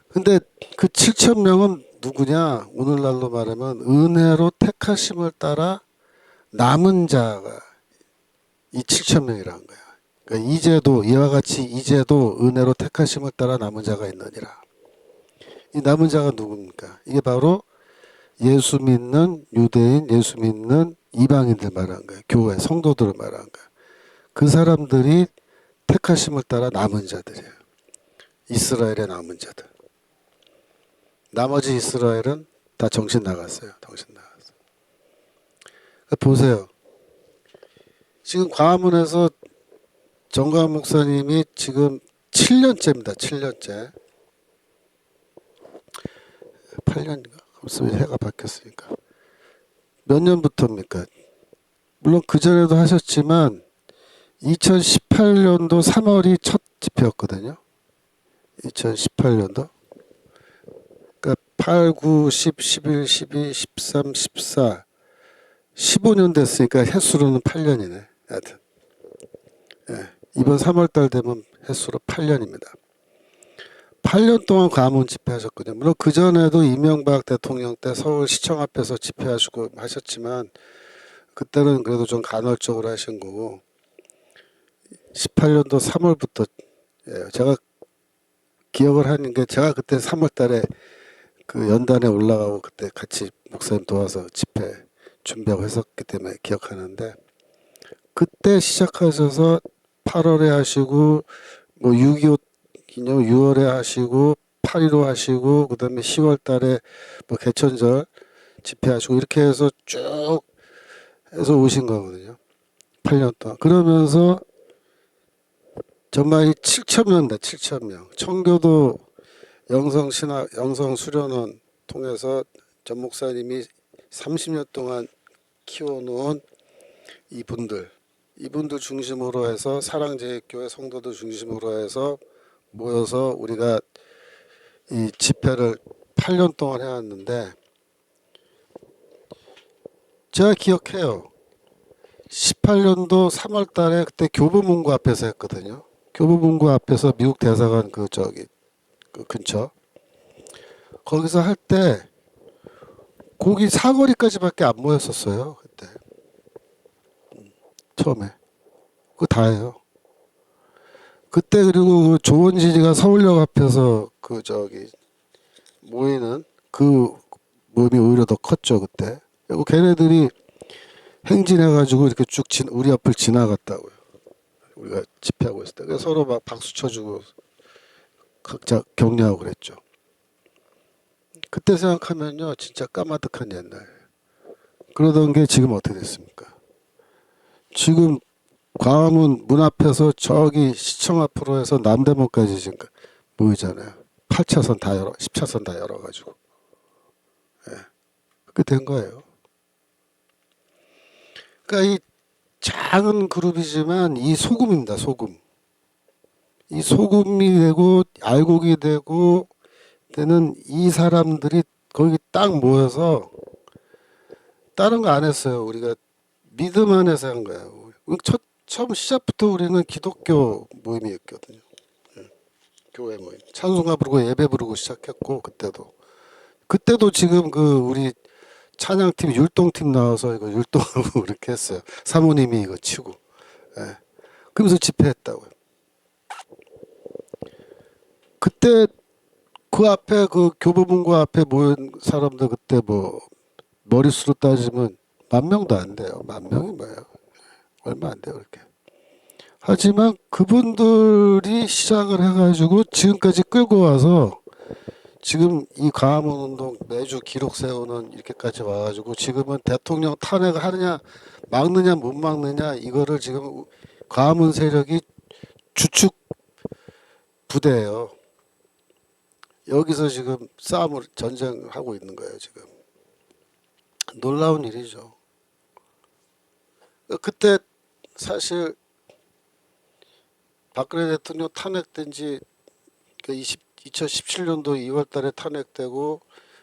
근데 그 7천 명은 누구냐? 오늘날로 말하면 은혜로 택하심을 따라 남은 자가 이 7천 명이라는 거야. 그러니까 이제도 이와 같이 이제도 은혜로 택하심을 따라 남은 자가 있느니라. 이 남은 자가 누굽니까? 이게 바로 예수 믿는 유대인, 예수 믿는 이방인들 말하는 거예요. 교회 성도들을 말하는 거예요. 그 사람들이 택하심을 따라 남은 자들이에요. 이스라엘의 남은 자들. 나머지 이스라엘은 다 정신 나갔어요. 정신 나갔어요. 그러니까 보세요. 지금 광화문에서 정광 목사님이 지금 7년째입니다. 7년째. 8년인가? 없으면 해가 바뀌었으니까. 몇 년부터입니까? 물론 그전에도 하셨지만 2018년도 3월이 첫 집회였거든요. 2018년도. 그러니까 8, 9, 10, 11, 12, 13, 14, 15년 됐으니까 횟수로는 8년이네. 하여튼. 예, 이번 3월달 되면 횟수로 8년입니다. 8년 동안 광화문 집회하셨거든요. 물론 그전에도 이명박 대통령 때 서울시청 앞에서 집회하시고 하셨지만 그때는 그래도 좀 간헐적으로 하신 거고 18년도 3월부터 예, 제가 기억을 하는 게 제가 그때 3월 달에 그 연단에 올라가고 그때 같이 목사님 도와서 집회 준비하고 했었기 때문에 기억하는데 그때 시작하셔서 8월에 하시고 뭐 6.25 기념 6월에 하시고 8.15 하시고 그다음에 10월 달에 뭐 개천절 집회하시고 이렇게 해서 쭉 해서 오신 거거든요. 8년 동안. 그러면서 정말 7천 명이다. 7천 명. 청교도 영성 수련원 통해서 전 목사님이 30년 동안 키워놓은 이분들 중심으로 해서 사랑제일교회 성도들 중심으로 해서 모여서 우리가 이 집회를 8년 동안 해왔는데 제가 기억해요. 18년도 3월 달에 그때 교보문고 앞에서 했거든요. 교보문고 앞에서 미국 대사관 그 근처 거기서 할 때 거기 사거리까지밖에 안 모였었어요. 그때 처음에 그거 다예요. 그때 그리고 그 조원진이가 서울역 앞에서 그 저기 모이는 그 모임이 오히려 더 컸죠 그때. 그리고 걔네들이 행진해가지고 이렇게 쭉 우리 앞을 지나갔다고요. 우리가 집회하고 있을 때. 그래서 서로 막 박수 쳐주고 각자 격려하고 그랬죠. 그때 생각하면요 진짜 까마득한 옛날. 그러던 게 지금 어떻게 됐습니까? 지금 광화문 문 앞에서 저기 시청 앞으로 해서 남대문까지 지금 보이잖아요. 8차선 다 열어, 10차선 다 열어가지고. 예. 그렇게 된 거예요. 그러니까 이 작은 그룹이지만 이 소금입니다, 소금. 이 소금이 되고 알곡이 되고 되는 이 사람들이 거기 딱 모여서 다른 거 안 했어요. 우리가 믿음 안에서 한 거예요. 처음 시작부터 우리는 기독교 모임이었거든요. 교회 모임. 찬송가 부르고 예배 부르고 시작했고 그때도 지금 그 우리 찬양팀 율동팀 나와서 이거 율동하고 그렇게 했어요. 사모님이 이거 치고. 예. 그러면서 집회했다고요. 그때 그 앞에 그 교보문고 앞에 모인 사람들 그때 뭐 머릿수로 따지면 10,000명도 안 돼요. 10,000명이 뭐예요? 얼마 안 돼요 그렇게. 하지만 그분들이 시작을 해가지고 지금까지 끌고 와서 지금 이 광화문 운동 매주 기록 세우는 이렇게까지 와가지고 지금은 대통령 탄핵을 하느냐 막느냐 못 막느냐 이거를 지금 광화문 세력이 주축 부대예요. 여기서 지금 싸움을 전쟁하고 있는 거예요 지금. 놀라운 일이죠. 그때 사실 박근혜 대통령 탄핵된 지 2017년도 2월 달에 탄핵되고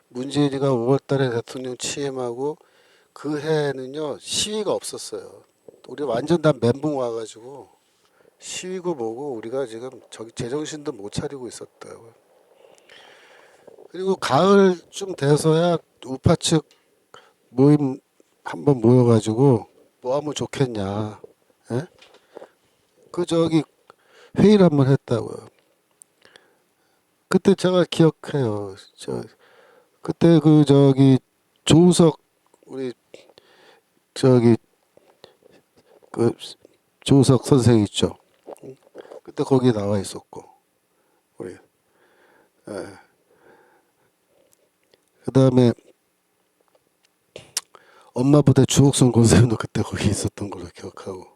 문재인이가 5월 달에 대통령 취임하고 그 해에는요 시위가 없었어요. 우리 완전 다 멘붕 와가지고 시위고 뭐고 우리가 지금 저기 제정신도 못 차리고 있었다고요. 그리고 가을쯤 돼서야 우파 측 모임 한번 모여가지고 뭐 하면 좋겠냐. 예? 그 저기 회의를 한번 했다고요. 그때 제가 기억해요. 그때 그 저기 조우석 우리 저기 그 조우석 선생 있죠. 그때 거기 나와 있었고 우리. 예. 그다음에 엄마 부대 주옥순 권사님도 그때 거기 있었던 걸로 기억하고.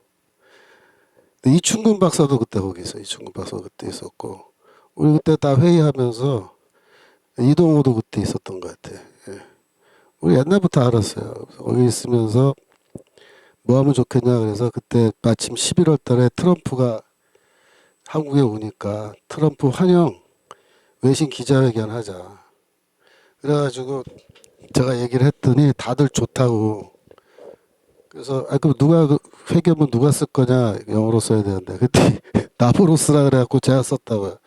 이충근 박사도 그때 거기 있어. 이충근 박사도 그때 있었고. 우리 그때 다 회의하면서 이동호도 그때 있었던 것 같아. 예. 우리 옛날부터 알았어요. 거기 있으면서 뭐 하면 좋겠냐 그래서 그때 마침 11월 달에 트럼프가 한국에 오니까 트럼프 환영 외신 기자회견 하자. 그래가지고 제가 얘기를 했더니 다들 좋다고. 그래서 그럼 누가 그 회견문 누가 쓸 거냐 영어로 써야 되는데 그때 나보로 쓰라 그래갖고 제가 썼다고요.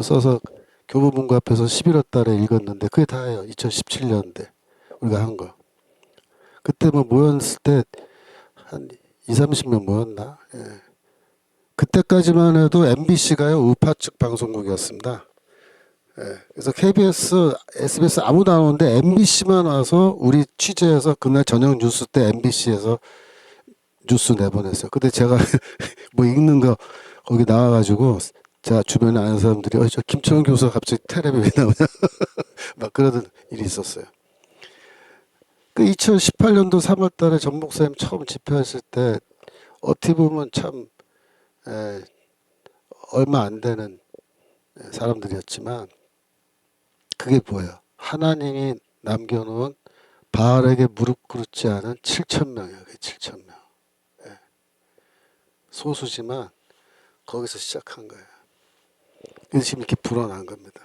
써서 교보문고 앞에서 11월 달에 읽었는데 그게 다예요. 2017년인데 우리가 한 거. 그때 뭐 모였을 때 한 2, 30명 모였나? 예. 그때까지만 해도 MBC가요 우파 측 방송국이었습니다. 예. 그래서 KBS, SBS 아무도 안 오는데 MBC만 와서 우리 취재해서 그날 저녁 뉴스 때 MBC에서 뉴스 내보냈어요. 근데 제가 뭐 읽는 거 거기 나와가지고 제가 주변에 아는 사람들이 저 김철원 교수가 갑자기 텔레비 왜 나오냐 막 그러던 일이 있었어요. 그 2018년도 3월 달에 전 목사님 처음 집회했을 때 어떻게 보면 참 얼마 안 되는 사람들이었지만 그게 뭐예요? 하나님이 남겨놓은 바알에게 무릎 꿇지 않은 7,000명이에요. 7,000명. 소수지만 거기서 시작한 거예요. 그래서 지금 이렇게 불어난 겁니다.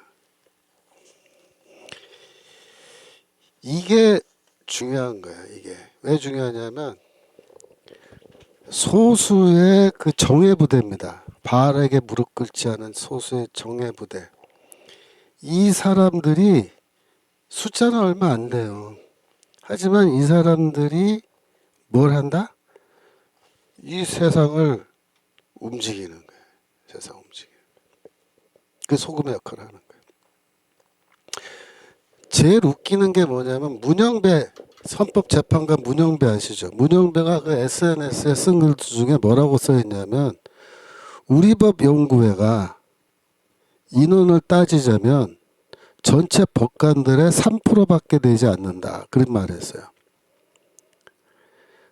이게 중요한 거예요. 이게 왜 중요하냐면 소수의 그 정예부대입니다. 바알에게 무릎 꿇지 않은 소수의 정예부대. 이 사람들이 숫자는 얼마 안 돼요. 하지만 이 사람들이 뭘 한다? 이 세상을 움직이는 거예요. 세상 움직이는. 그 소금의 역할을 하는 거예요. 제일 웃기는 게 뭐냐면 문영배 헌법재판관 문영배 아시죠? 문영배가 그 SNS에 쓴 글 중에 뭐라고 써있냐면 우리 법 연구회가 인원을 따지자면 전체 법관들의 3%밖에 되지 않는다. 그런 말을 했어요.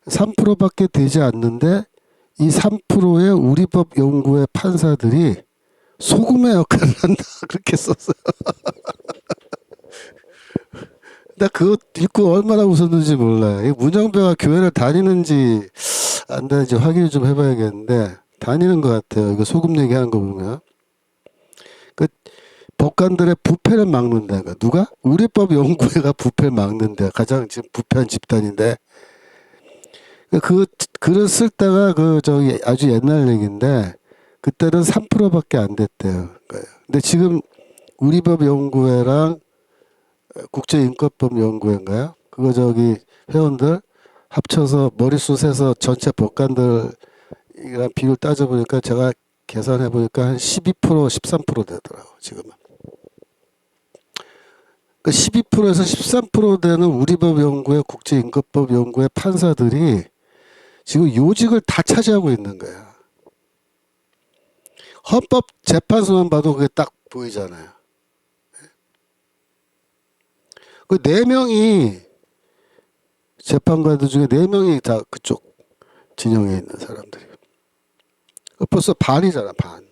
3%밖에 되지 않는데 이 3%의 우리 법 연구회 판사들이 소금의 역할을 한다. 그렇게 썼어요. 나 그거 읽고 얼마나 웃었는지 몰라요. 이 문영배가 교회를 다니는지 안 다니는지 확인을 좀 해봐야겠는데 다니는 것 같아요. 이거 소금 얘기하는 거 보면. 그 법관들의 부패를 막는다. 누가? 우리법 연구회가 부패를 막는데 가장 지금 부패한 집단인데 그 글을 쓸 때가 그 저기 아주 옛날 얘기인데 그때는 3%밖에 안 됐대요. 근데 지금 우리법 연구회랑 국제인권법 연구회인가요? 그거 저기 회원들 합쳐서 머릿수에서 전체 법관들이랑 비율 따져보니까 제가 계산해보니까 한 12%, 13% 되더라고 지금은. 그 12%에서 13% 되는 우리법 연구회, 국제인권법 연구회 판사들이 지금 요직을 다 차지하고 있는 거야. 헌법재판소만 봐도 그게 딱 보이잖아요. 그 4명이 재판관들 중에 4명이 다 그쪽 진영에 있는 사람들이. 벌써 반이잖아, 반.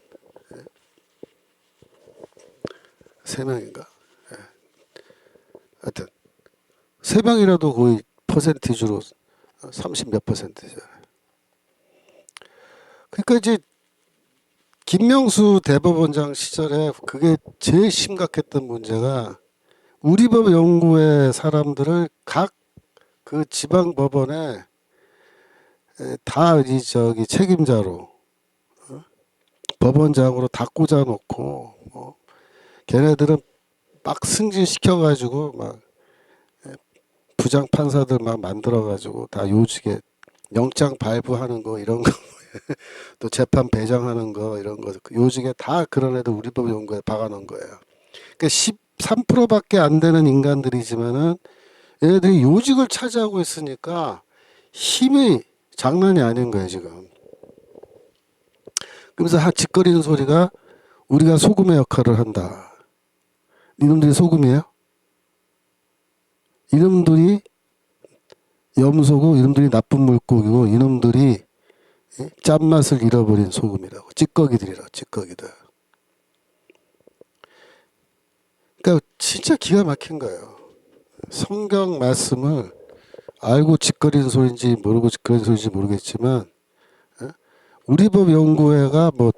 3명인가? 하여튼 3명이라도 거의 퍼센티지로 30 몇 퍼센트잖아요. 그러니까 이제 김명수 대법원장 시절에 그게 제일 심각했던 문제가 우리법 연구회 사람들을 각 그 지방 법원에 다 이 저기 책임자로 법원장으로 다 꽂아놓고 걔네들은 막 승진시켜가지고 막 부장 판사들 막 만들어가지고 다 요직에 영장 발부하는 거 이런 거 또 재판 배정하는 거 이런 거 요직에 다 그런 애들 우리법 연구에 박아놓은 거예요. 그러니까 13%밖에 안 되는 인간들이지만은 얘네들이 요직을 차지하고 있으니까 힘이 장난이 아닌 거예요 지금. 그러면서 짓거리는 소리가 우리가 소금의 역할을 한다. 이놈들이 소금이에요? 이놈들이 염소고 이놈들이 나쁜 물고기고 이놈들이 짠맛을 잃어버린 소금이라고. 찌꺼기들이라고. 찌꺼기들. 그러니까 진짜 기가 막힌 거예요. 성경 말씀을 알고 짓거리는 소리인지 모르고 짓거리는 소리인지 모르겠지만 우리법 연구회가 뭐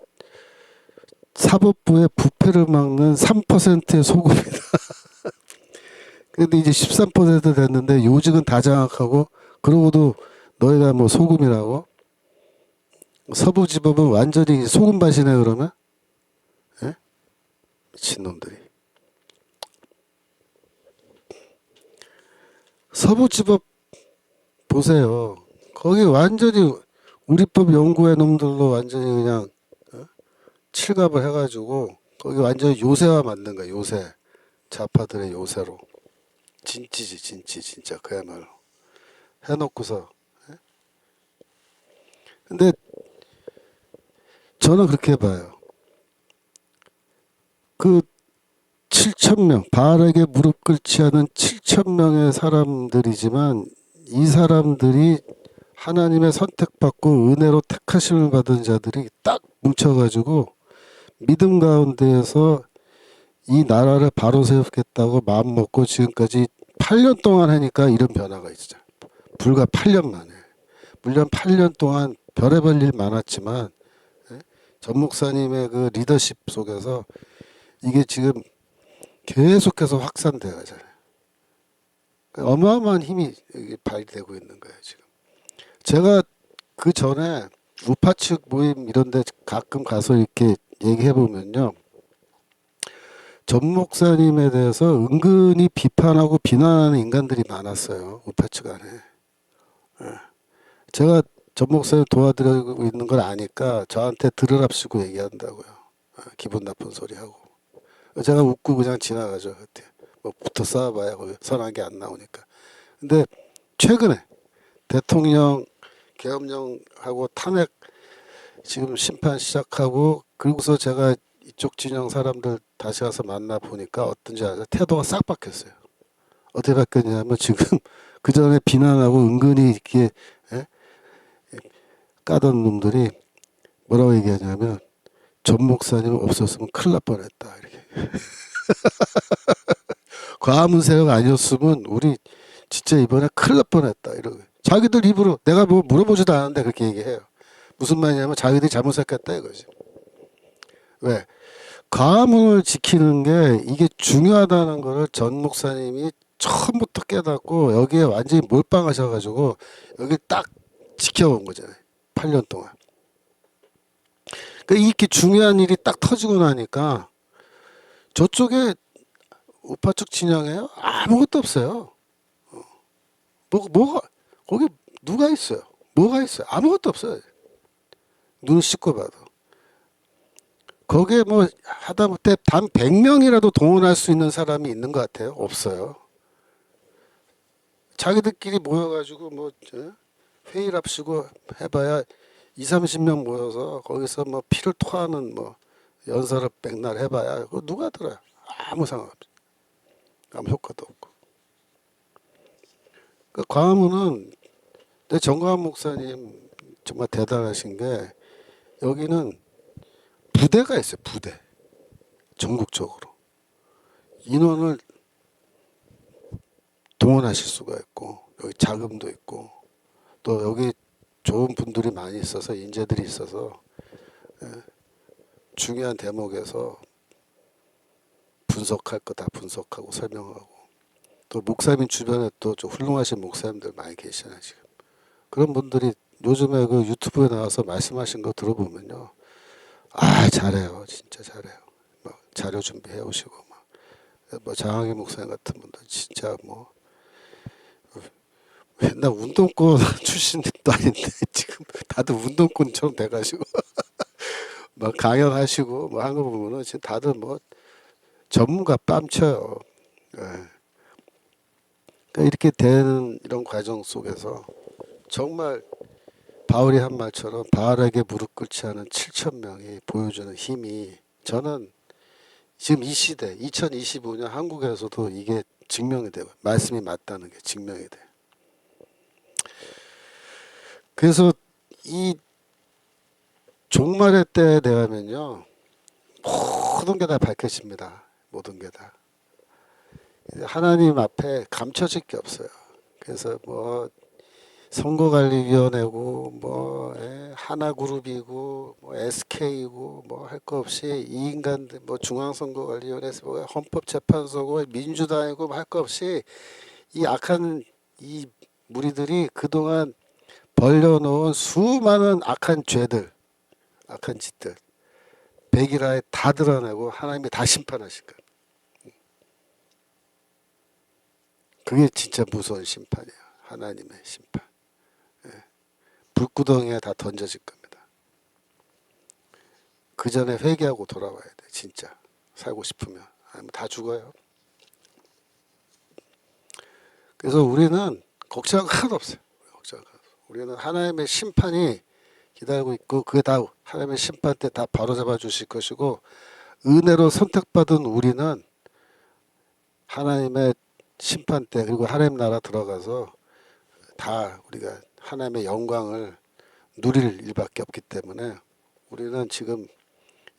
사법부의 부패를 막는 3%의 소금이다. 근데 이제 13% 됐는데 요직은 다 장악하고 그러고도 너희가 뭐 소금이라고? 서부지법은 완전히 소금밭이네 그러면? 예? 미친놈들이. 서부지법 보세요. 거기 완전히 우리법 연구회 놈들로 완전히 그냥 칠갑을 해가지고 거기 완전히 요새화 만든 거야. 요새. 좌파들의 요새로. 진찌지 진찌 진짜 그야말로. 해놓고서. 근데 저는 그렇게 봐요. 그 7,000명, 바알에게 무릎 꿇지 않은 7,000명의 사람들이지만 이 사람들이 하나님의 선택받고 은혜로 택하심을 받은 자들이 딱 뭉쳐가지고 믿음 가운데에서 이 나라를 바로 세우겠다고 마음먹고 지금까지 8년 동안 하니까 이런 변화가 있어요. 불과 8년 만에. 물론 8년 동안 별의별 일 많았지만 전 목사님의 그 리더십 속에서 이게 지금 계속해서 확산되어 가잖아요. 어마어마한 힘이 발휘되고 있는 거예요, 지금. 제가 그 전에 우파 측 모임 이런 데 가끔 가서 이렇게 얘기해 보면요. 전 목사님에 대해서 은근히 비판하고 비난하는 인간들이 많았어요. 우파 측 안에. 제가 전 목사님 도와드리고 있는 걸 아니까 저한테 들으랍시고 얘기한다고요. 기분 나쁜 소리 하고. 제가 웃고 그냥 지나가죠. 그때. 뭐 붙어 싸워봐야 거기 선한 게 안 나오니까. 근데 최근에 대통령 계엄령하고 탄핵 지금 심판 시작하고 그리고서 제가 이쪽 진영 사람들 다시 가서 만나 보니까 어떤지 아세요? 태도가 싹 바뀌었어요. 어떻게 바뀌었냐면 지금 그 전에 비난하고 은근히 이렇게 예? 까던 놈들이 뭐라고 얘기하냐면 전 목사님 없었으면 큰일 날 뻔했다 이렇게. 과문 세력 아니었으면 우리 진짜 이번에 큰일 날 뻔했다 이러고. 자기들 입으로 내가 뭐 물어보지도 않았는데 그렇게 얘기해요. 무슨 말이냐면 자기들이 잘못했겠다 이거지. 왜? 가문을 지키는 게 이게 중요하다는 거를 전 목사님이 처음부터 깨닫고 여기에 완전히 몰빵하셔가지고 여기 딱 지켜온 거잖아요. 8년 동안. 그러니까 이렇게 중요한 일이 딱 터지고 나니까 저쪽에 우파 측 진영에요? 아무것도 없어요. 뭐가 거기 누가 있어요? 뭐가 있어요? 아무것도 없어요. 눈 씻고 봐도. 거기에 뭐 하다못해 단 100명이라도 동원할 수 있는 사람이 있는 것 같아요? 없어요. 자기들끼리 모여가지고 뭐 회의랍시고 해봐야 2, 30명 모여서 거기서 뭐 피를 토하는 뭐 연설을 백날 해봐야 그거 누가 들어요? 아무 상관없어. 아무 효과도 없고. 그 광화문은 내 정광훈 목사님 정말 대단하신 게 여기는 부대가 있어요. 부대. 전국적으로. 인원을 동원하실 수가 있고 여기 자금도 있고 또 여기 좋은 분들이 많이 있어서 인재들이 있어서 중요한 대목에서 분석할 거 다 분석하고 설명하고 또 목사님 주변에 또 좀 훌륭하신 목사님들 많이 계시잖아요 지금. 그런 분들이 요즘에 그 유튜브에 나와서 말씀하신 거 들어보면요. 아 잘해요. 진짜 잘해요. 막 자료 준비해 오시고 뭐 장학의 목사님 같은 분들 진짜 뭐 맨날 운동권 출신도 아닌데 지금 다들 운동권처럼 돼가지고 막 강연하시고 뭐 하는 거 보면은 지금 다들 뭐 전문가 뺨쳐요. 예. 그러니까 이렇게 되는 이런 과정 속에서 정말 바울이 한 말처럼 바알에게 무릎 꿇지 않은 7천 명이 보여주는 힘이 저는 지금 이 시대 2025년 한국에서도 이게 증명이 돼요. 말씀이 맞다는 게 증명이 돼요. 그래서 이 종말의 때에 대하면요 모든 게 다 밝혀집니다. 모든 게 다 하나님 앞에 감춰질 게 없어요. 그래서 뭐 선거관리위원회고 뭐 하나그룹이고 뭐 SK고 뭐 할 거 없이 이 인간들 뭐 중앙선거관리위원회에서 뭐 헌법재판소고 민주당이고 뭐 할 거 없이 이 악한 이 무리들이 그동안 벌려놓은 수많은 악한 죄들 악한 짓들 백일하에 다 드러내고 하나님이 다 심판하실 거예요. 그게 진짜 무서운 심판이에요. 하나님의 심판. 불구덩이에 다 던져질 겁니다. 그 전에 회개하고 돌아와야 돼. 진짜 살고 싶으면. 아니면 다 죽어요. 그래서 우리는 걱정할 거 하나도 없어요. 우리는 하나님의 심판이 기다리고 있고 그게 다 하나님의 심판 때 다 바로잡아 주실 것이고 은혜로 선택받은 우리는 하나님의 심판 때 그리고 하나님 나라 들어가서 다 우리가 하나님의 영광을 누릴 일밖에 없기 때문에 우리는 지금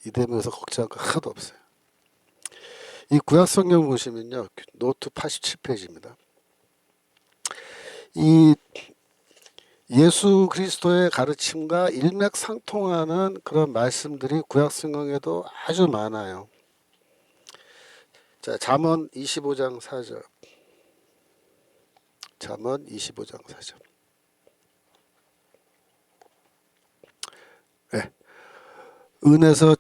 이 대목에서 걱정할 거 하나도 없어요. 이 구약성경 보시면요. 노트 87페이지입니다. 이 예수 그리스도의 가르침과 일맥상통하는 그런 말씀들이 구약성경에도 아주 많아요. 자, 잠언 25장 4절. 잠언 25장 4절. 네. 은에서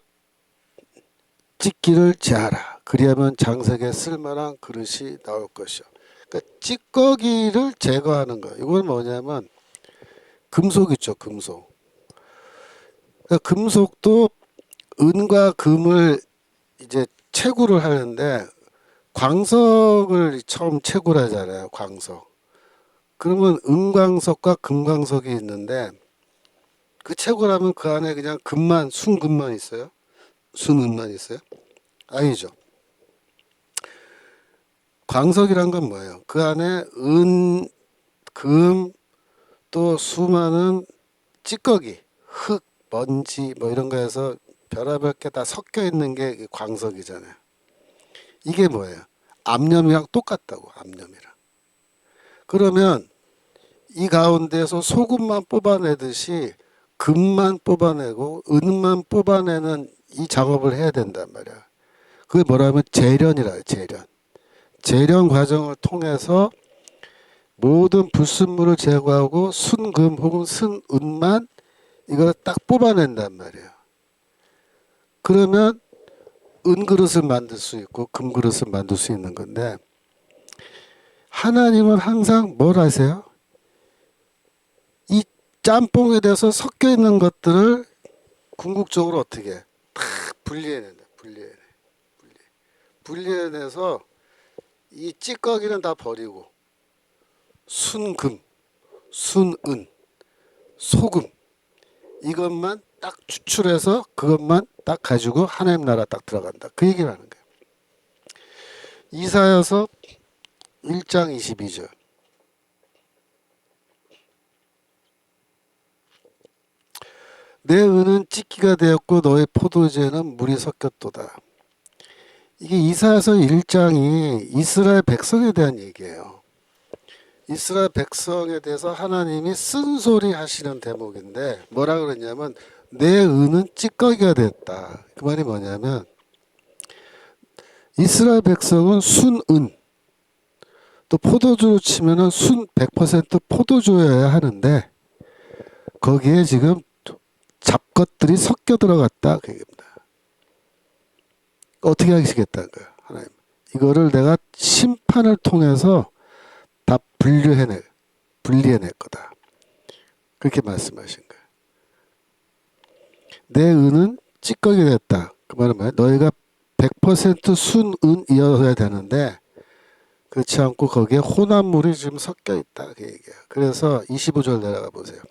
찢기를 제하라. 그리하면 장색에 쓸만한 그릇이 나올 것이요. 그러니까 찌꺼기를 제거하는 거. 이건 뭐냐면 금속 있죠, 금속. 그러니까 금속도 은과 금을 이제 채굴을 하는데 광석을 처음 채굴 하잖아요, 광석. 그러면 은광석과 금광석이 있는데 그 채굴하면 그 안에 그냥 금만, 순금만 있어요? 순은만 있어요? 아니죠. 광석이란 건 뭐예요? 그 안에 은, 금, 또 수많은 찌꺼기, 흙, 먼지 뭐 이런 거에서 별의별 게 다 섞여 있는 게 광석이잖아요. 이게 뭐예요? 암염이랑 똑같다고, 암염이랑. 그러면 이 가운데서 소금만 뽑아내듯이 금만 뽑아내고 은만 뽑아내는 이 작업을 해야 된단 말이야. 그게 뭐라면 재련이라 해요, 재련. 재련 과정을 통해서 모든 불순물을 제거하고 순금 혹은 순은만 이걸 딱 뽑아낸단 말이에요. 그러면 은그릇을 만들 수 있고 금그릇을 만들 수 있는 건데 하나님은 항상 뭘 하세요? 이 짬뽕에 대해서 섞여 있는 것들을 궁극적으로 어떻게 해? 다 분리해낸다. 분리해내. 분리해내서 이 찌꺼기는 다 버리고 순금, 순은, 소금 이것만 딱 추출해서 그것만 딱 가지고 하나님 나라 딱 들어간다. 그 얘기를 하는 거예요. 이사야서 1장 22절. 내 은은 찢기가 되었고 너의 포도주에는 물이 섞였도다. 이게 이사야서 1장이 이스라엘 백성에 대한 얘기예요. 이스라엘 백성에 대해서 하나님이 쓴소리 하시는 대목인데 뭐라 그러냐면 내 은은 찌꺼기가 됐다. 그 말이 뭐냐면 이스라엘 백성은 순은 또 포도주로 치면은 순 100% 포도주여야 하는데 거기에 지금 잡것들이 섞여 들어갔다 그 얘기입니다. 어떻게 하시겠다는 거예요, 하나님. 이거를 내가 심판을 통해서 다 분리해낼 거다. 그렇게 말씀하신 거예요. 내 은은 찌꺼기 됐다. 그 말은 뭐예요? 너희가 100% 순은이어야 되는데 그렇지 않고 거기에 혼합물이 지금 섞여 있다. 그 얘기예요. 그래서 25절 내려가 보세요.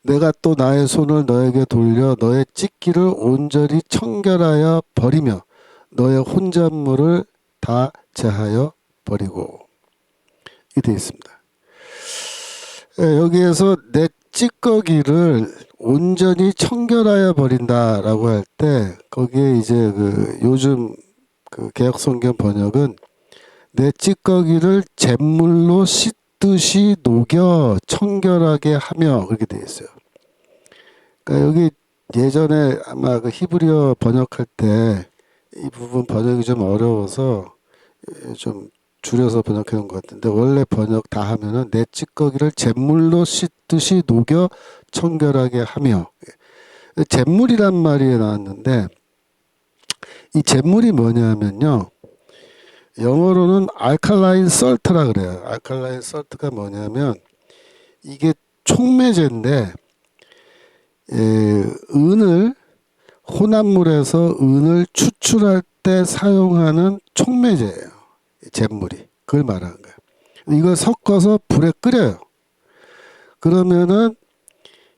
내가 또 나의 손을 너에게 돌려 너의 찢기를 온전히 청결하여 버리며 너의 혼잣물을 다 제하여 버리고 이렇게 되어 있습니다. 여기에서 내 찌꺼기를 온전히 청결하여 버린다라고 할 때 거기에 이제 그 요즘 그 개역성경 번역은 내 찌꺼기를 잿물로 씻듯이 녹여 청결하게 하며 그렇게 되어 있어요. 그러니까 여기 예전에 아마 그 히브리어 번역할 때 이 부분 번역이 좀 어려워서 좀 줄여서 번역해 놓은 것 같은데 원래 번역 다 하면은 내 찌꺼기를 잿물로 씻듯이 녹여 청결하게 하며 잿물이란 말이 나왔는데 이 잿물이 뭐냐면요 영어로는 알칼라인 설트라 그래요. 알칼라인 설트가 뭐냐면 이게 촉매제인데 은을 혼합물에서 은을 추출할 때 사용하는 촉매제예요. 잿물이. 그걸 말하는 거예요. 이걸 섞어서 불에 끓여요. 그러면은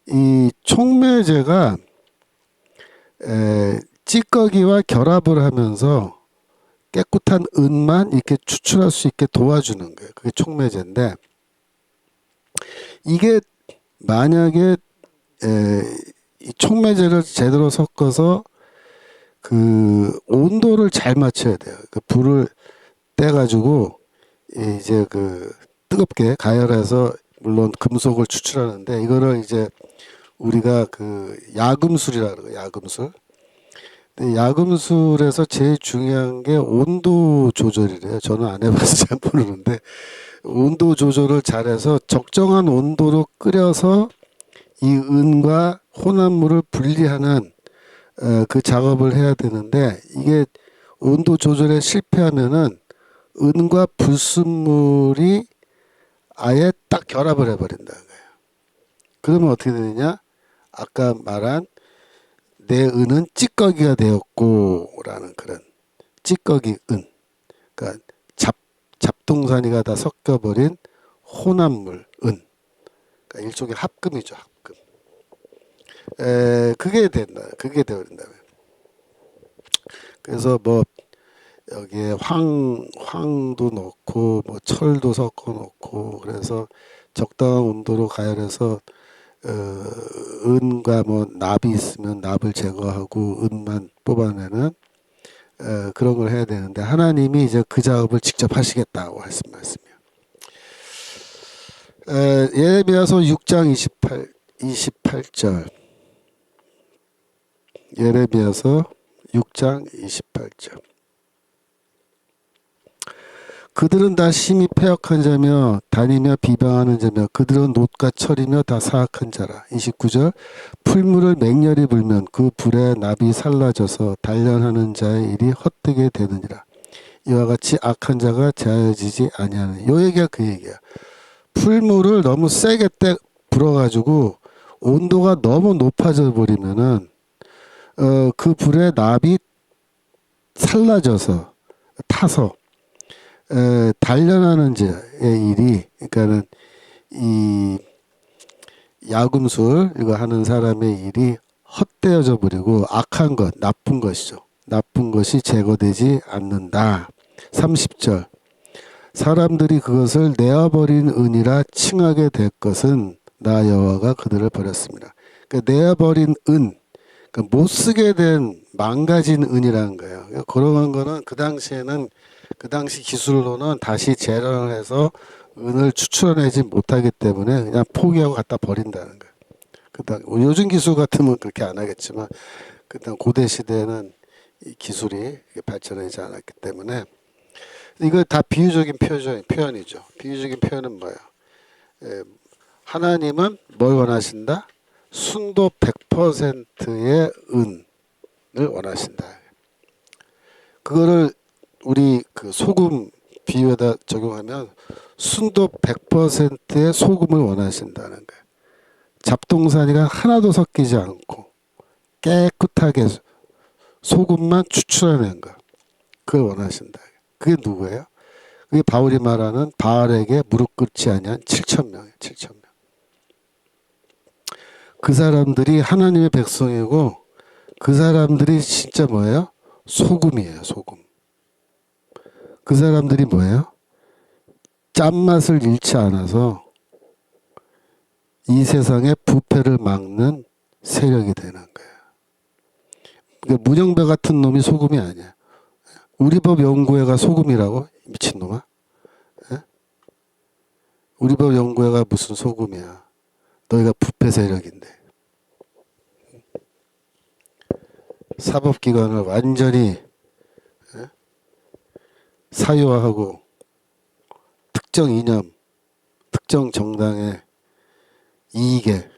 이 촉매제가 찌꺼기와 결합을 하면서 깨끗한 은만 이렇게 추출할 수 있게 도와주는 거예요. 그게 촉매제인데 이게 만약에 이 촉매제를 제대로 섞어서 그 온도를 잘 맞춰야 돼요. 그 불을 떼가지고 이제 그 뜨겁게 가열해서 물론 금속을 추출하는데 이거를 이제 우리가 그 야금술이라 그래요. 야금술. 근데 야금술에서 제일 중요한 게 온도 조절이래요. 저는 안 해봐서 잘 모르는데 온도 조절을 잘해서 적정한 온도로 끓여서 이 은과 혼합물을 분리하는 그 작업을 해야 되는데 이게 온도 조절에 실패하면은 은과 불순물이 아예 딱 결합을 해버린다는 거예요. 그러면 어떻게 되느냐? 아까 말한 내 은은 찌꺼기가 되었고라는 그런 찌꺼기 은. 그러니까 잡동사니가 다 섞여버린 혼합물 은. 그러니까 일종의 합금이죠. 합금. 그게 된다. 그게 되어버린다면. 그래서 뭐 여기에 황도 넣고 뭐 철도 섞어 놓고 그래서 적당한 온도로 가열해서 은과 뭐 납이 있으면 납을 제거하고 은만 뽑아내는 그런 걸 해야 되는데 하나님이 이제 그 작업을 직접 하시겠다고 하신 말씀이에요. 예레미야서 6장 28절. 예레미야서 6장 28절. 그들은 다 심히 패역한 자며 다니며 비방하는 자며 그들은 놋과 철이며 다 사악한 자라. 29절. 풀물을 맹렬히 불면 그 불에 납이 살라져서 단련하는 자의 일이 헛되게 되느니라. 이와 같이 악한 자가 제하여지지 아니하는. 요 얘기가 그 얘기야. 풀물을 너무 세게 불어가지고 온도가 너무 높아져 버리면은 그 불에 납이 살라져서 타서 단련하는 자의 일이, 그러니까는 이 야금술 이거 하는 사람의 일이 헛되어져 버리고 악한 것, 나쁜 것이죠. 나쁜 것이 제거되지 않는다. 30절. 사람들이 그것을 내어버린 은이라 칭하게 될 것은 나 여호와가 그들을 버렸습니다. 그러니까 내어버린 은, 그러니까 못 쓰게 된 망가진 은이라는 거예요. 그러니까 그런 거는 그 당시에는 그 당시 기술로는 다시 재련을 해서 은을 추출해내지 못하기 때문에 그냥 포기하고 갖다 버린다는 거예요. 요즘 기술 같으면 그렇게 안 하겠지만 그때 고대 시대에는 이 기술이 발전하지 않았기 때문에 이거 다 비유적인 표현이죠. 비유적인 표현은 뭐예요? 하나님은 뭘 원하신다? 순도 100%의 은을 원하신다. 그거를 우리 그 소금 비유에다 적용하면 순도 100%의 소금을 원하신다는 거예요. 잡동사니가 하나도 섞이지 않고 깨끗하게 소금만 추출해낸 거. 그걸 원하신다. 그게 누구예요? 그게 바울이 말하는 바알에게 무릎 꿇지 아니한 7,000명이에요. 7,000명. 그 사람들이 하나님의 백성이고 그 사람들이 진짜 뭐예요? 소금이에요. 소금. 그 사람들이 뭐예요? 짠맛을 잃지 않아서 이 세상의 부패를 막는 세력이 되는 거예요. 그러니까 문영배 같은 놈이 소금이 아니야. 우리법 연구회가 소금이라고? 미친놈아? 에? 우리법 연구회가 무슨 소금이야. 너희가 부패 세력인데. 사법기관을 완전히 사유화하고 특정 이념, 특정 정당의 이익에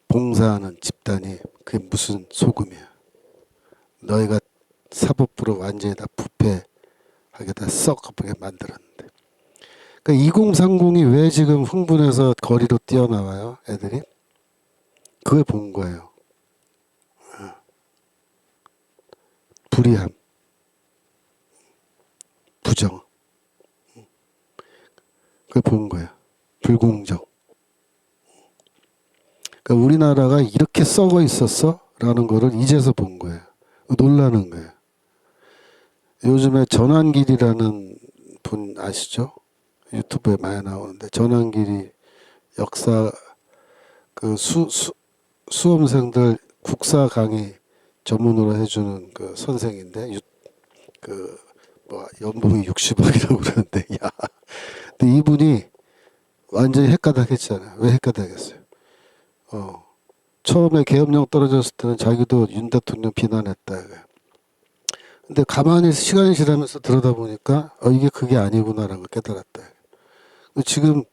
봉사하는 집단이 그게 무슨 소금이야. 너희가 사법부를 완전히 다 부패하게 다 썩어버리게 만들었는데. 그러니까 2030이 왜 지금 흥분해서 거리로 뛰어나와요, 애들이? 그걸 본 거예요. 불의함, 부정. 그걸 본 거예요. 불공정. 그러니까 우리나라가 이렇게 썩어 있었어? 라는 거를 이제서 본 거예요. 놀라는 거예요. 요즘에 전환길이라는 분 아시죠? 유튜브에 많이 나오는데 전환길이 역사 그 수험생들 국사 강의 전문으로 해주는 그 선생인데 그 뭐 연봉이 60억이라고 그러는데 야, 근데 이분이 완전히 헷가닥했잖아요. 왜 헷가닥했어요? 처음에 계엄령 떨어졌을 때는 자기도 윤 대통령 비난했다. 근데 가만히 시간이 지나면서 들여다보니까 이게 그게 아니구나라는 걸 깨달았다. 지금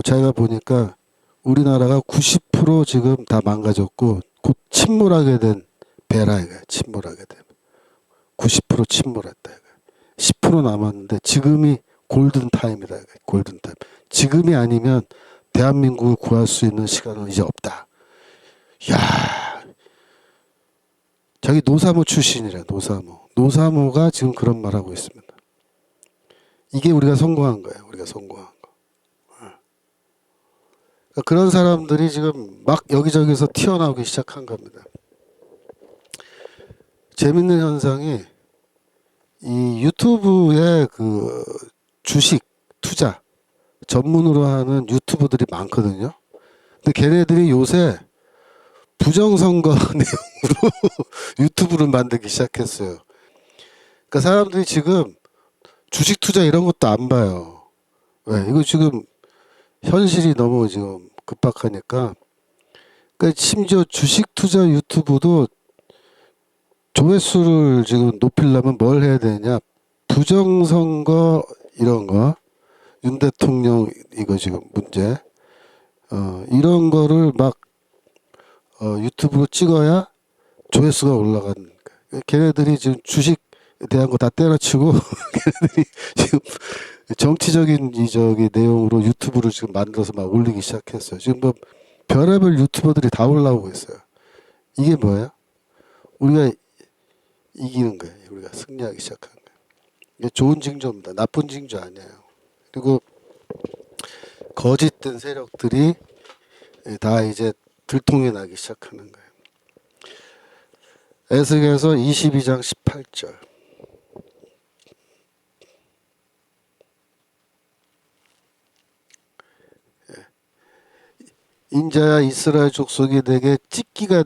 자기가 보니까 우리나라가 90% 지금 다 망가졌고 곧 침몰하게 된 배라 이거야. 침몰하게 된 90% 침몰했다 이거야. 10% 남았는데 지금이 골든 타임이다. 골든 타임. 지금이 아니면 대한민국을 구할 수 있는 시간은 이제 없다. 야, 자기 노사모 출신이래. 노사모가 지금 그런 말하고 있습니다. 이게 우리가 성공한 거예요. 우리가 성공한 거. 그러니까 그런 사람들이 지금 막 여기저기서 튀어나오기 시작한 겁니다. 재밌는 현상이 이 유튜브에 그 주식 투자 전문으로 하는 유튜버들이 많거든요. 근데 걔네들이 요새 부정선거 내용으로 유튜브를 만들기 시작했어요. 그러니까 사람들이 지금 주식 투자 이런 것도 안 봐요. 왜? 이거 지금 현실이 너무 지금 급박하니까. 그러니까 심지어 주식 투자 유튜브도 조회수를 지금 높이려면 뭘 해야 되냐? 부정선거 이런 거, 윤 대통령 이거 지금 문제, 이런 거를 막 유튜브로 찍어야 조회수가 올라가는 거야. 걔네들이 지금 주식에 대한 거 다 때려치고 걔네들이 지금 정치적인 저기 내용으로 유튜브를 지금 만들어서 막 올리기 시작했어요. 지금 뭐 별의별 유튜버들이 다 올라오고 있어요. 이게 뭐예요? 우리가 이기는 거예요. 우리가 승리하기 시작한 거예요. 이게 좋은 징조입니다. 나쁜 징조 아니에요. 그리고 거짓된 세력들이 다 이제 들통이 나기 시작하는 거예요. 에스겔서 22장 18절. 인자야 이스라엘 족속이 내게 찌꺼기가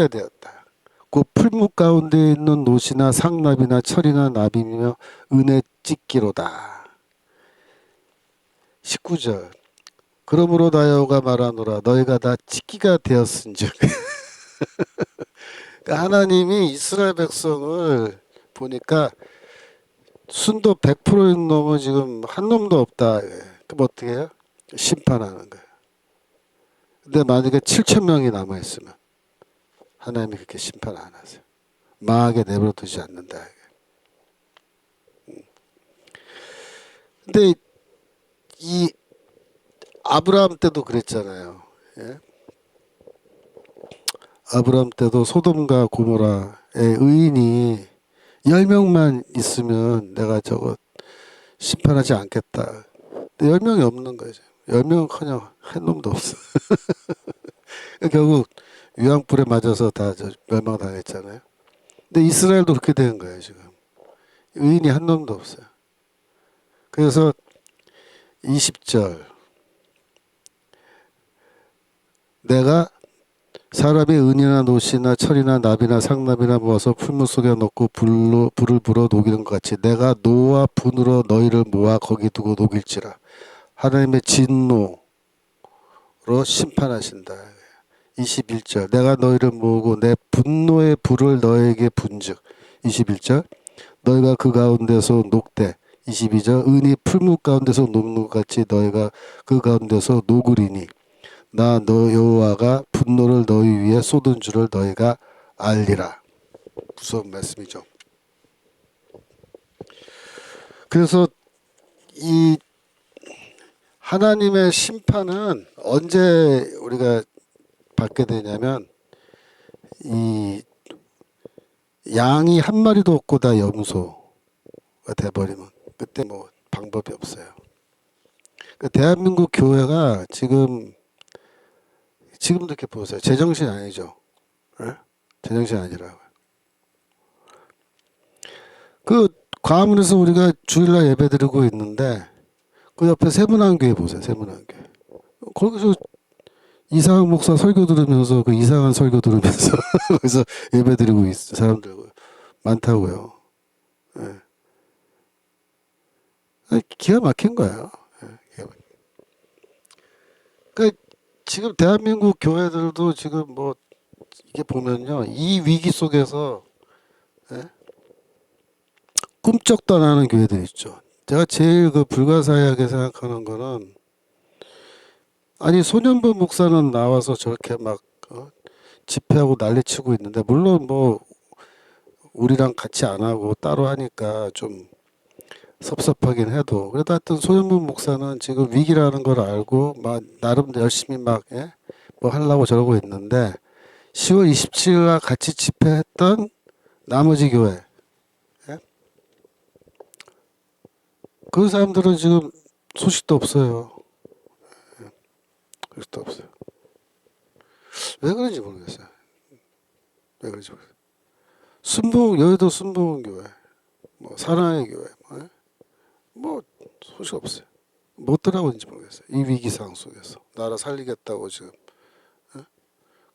되었다. 곧 풀무 가운데 있는 노시나 상납이나 철이나 나비며 은혜 찢기로다. 19절. 그러므로 나 여호와가 말하노라 너희가 다 찢기가 되었은즉. 그러니까 하나님이 이스라엘 백성을 보니까 순도 100%인 놈은 지금 한 놈도 없다. 그럼 어떻게 해요? 심판하는 거예요. 근데 만약에 7천 명이 남아 있으면 하나님이 그렇게 심판 안 하세요. 망하게 내버려 두지 않는다. 근데 이 아브라함 때도 그랬잖아요. 예? 아브라함 때도 소돔과 고모라의 의인이 10명만 있으면 내가 저거 심판하지 않겠다. 근데 10명이 없는 거죠. 10명은커녕 한 놈도 없어. 결국 유황불에 맞아서 다 멸망당했잖아요. 근데 이스라엘도 그렇게 된 거예요. 지금 의인이 한 놈도 없어요. 그래서 20절 내가 사람이 은이나 노시나 철이나 나비나 상납이나 모아서 풀무 속에 넣고 불을 불어 녹이는 것 같이 내가 노와 분으로 너희를 모아 거기 두고 녹일지라. 하나님의 진노로 심판하신다. 21절 내가 너희를 모으고 내 분노의 불을 너에게 분즉. 21절 너희가 그 가운데서 녹되. 22절 은이 풀무 가운데서 녹는 것 같이 너희가 그 가운데서 녹으리니 나 너 여호와가 분노를 너희 위에 쏟은 줄을 너희가 알리라. 무서운 말씀이죠. 그래서 이 하나님의 심판은 언제 우리가 받게 되냐면 이 양이 한 마리도 없고 다 염소가 돼버리면 그때 뭐 방법이 없어요. 그 대한민국 교회가 지금도 이렇게 보세요. 제정신 아니죠. 네? 제정신 아니라고요. 그 광화문에서 우리가 주일날 예배 드리고 있는데 그 옆에 세문안교회 보세요. 세문안교회. 거기서 이상한 목사 설교 들으면서 그 이상한 설교 들으면서 거기서 예배 드리고 있는 사람들 많다고요. 네. 기가 막힌 거예요. 그러니까 지금 대한민국 교회들도 지금 뭐 이게 보면요 이 위기 속에서 예? 꿈쩍도 안 하는 교회들 있죠. 제가 제일 그 불가사의하게 생각하는 거는 아니 소년부 목사는 나와서 저렇게 막 집회하고 난리치고 있는데 물론 뭐 우리랑 같이 안 하고 따로 하니까 좀 섭섭하긴 해도 그래도 하여튼 소현문 목사는 지금 위기라는 걸 알고 막 나름 열심히 막 예? 뭐 하려고 저러고 있는데 10월 27일 날 같이 집회했던 나머지 교회 예? 그 사람들은 지금 소식도 없어요. 소식도 없어요. 왜 그런지 모르겠어요. 왜 그런지 모르겠어요. 여의도 순복음 교회, 뭐 사랑의 교회, 뭐 소식 없어요. 뭐 떠나고있는지 모르겠어요. 이 위기상 속에서 나라 살리겠다고 지금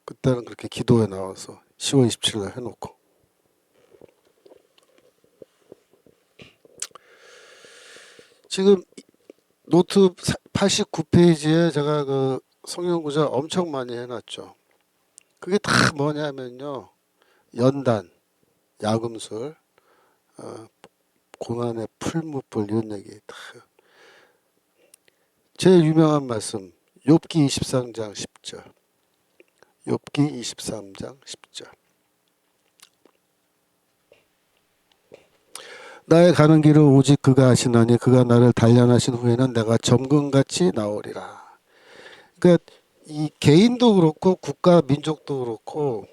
그때는 그렇게 기도에 나와서 10월 27일 날 해놓고 지금 노트 89페이지에 제가 그 성경 구절 엄청 많이 해놨죠. 그게 다 뭐냐면요. 연단, 야금술, 고난의 풀무불 이런 얘기 다. 제일 유명한 말씀 욥기 23장 10절. 욥기 23장 10절. 나의 가는 길을 오직 그가 아시나니 그가 나를 단련하신 후에는 내가 점금같이 나오리라. 그러니까 이 개인도 그렇고 국가 민족도 그렇고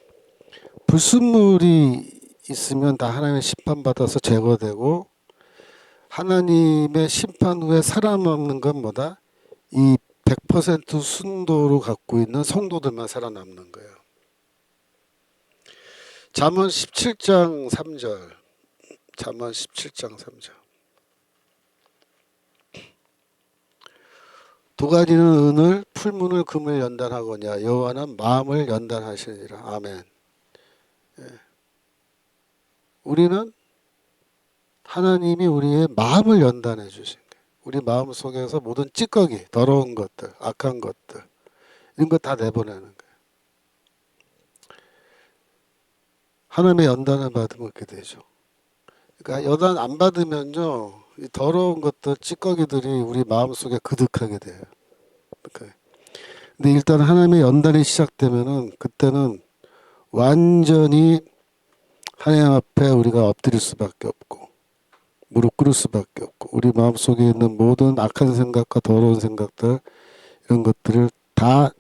불순물이 있으면 다 하나님의 심판받아서 제거되고 하나님의 심판 후에 살아남는 건 뭐다? 이 100% 순도로 갖고 있는 성도들만 살아남는 거예요. 잠언 17장 3절. 잠언 17장 3절. 도가니는 은을 풀문을 금을 연단하거냐 여호와는 마음을 연단하시니라. 아멘. 예. 우리는 하나님이 우리의 마음을 연단해 주신 거예요. 우리 마음 속에서 모든 찌꺼기, 더러운 것들, 악한 것들 이런 거 다 내보내는 거예요. 하나님의 연단을 받으면 그렇게 되죠. 그러니까 연단 안 받으면요, 이 더러운 것들, 찌꺼기들이 우리 마음 속에 그득하게 돼요. 근데 일단 하나님의 연단이 시작되면은 그때는 완전히 하나님 앞에 우리가 엎드릴 수밖에 없고 무릎 꿇을 수밖에 없고 우리 마음속에 있는 모든 악한 생각과 더러운 생각들 이런 것들을 다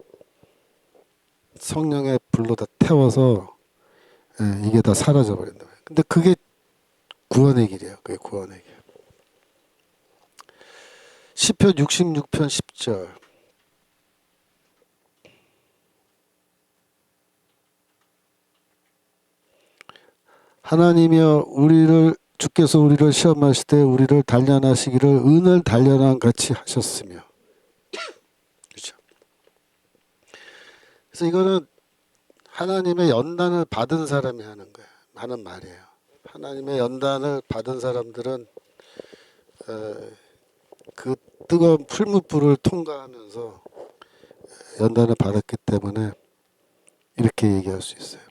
성령의 불로 다 태워서 이게 다 사라져 버린다. 근데 그게 구원의 길이에요. 그게 구원의 길. 시편 66편 10절. 하나님이여 주께서 우리를 시험하실 때 우리를 단련하시기를 은을 단련한 같이 하셨으며. 그렇죠. 그래서 이거는 하나님의 연단을 받은 사람이 하는 말이에요. 하나님의 연단을 받은 사람들은 그 뜨거운 풀무불을 통과하면서 연단을 받았기 때문에 이렇게 얘기할 수 있어요.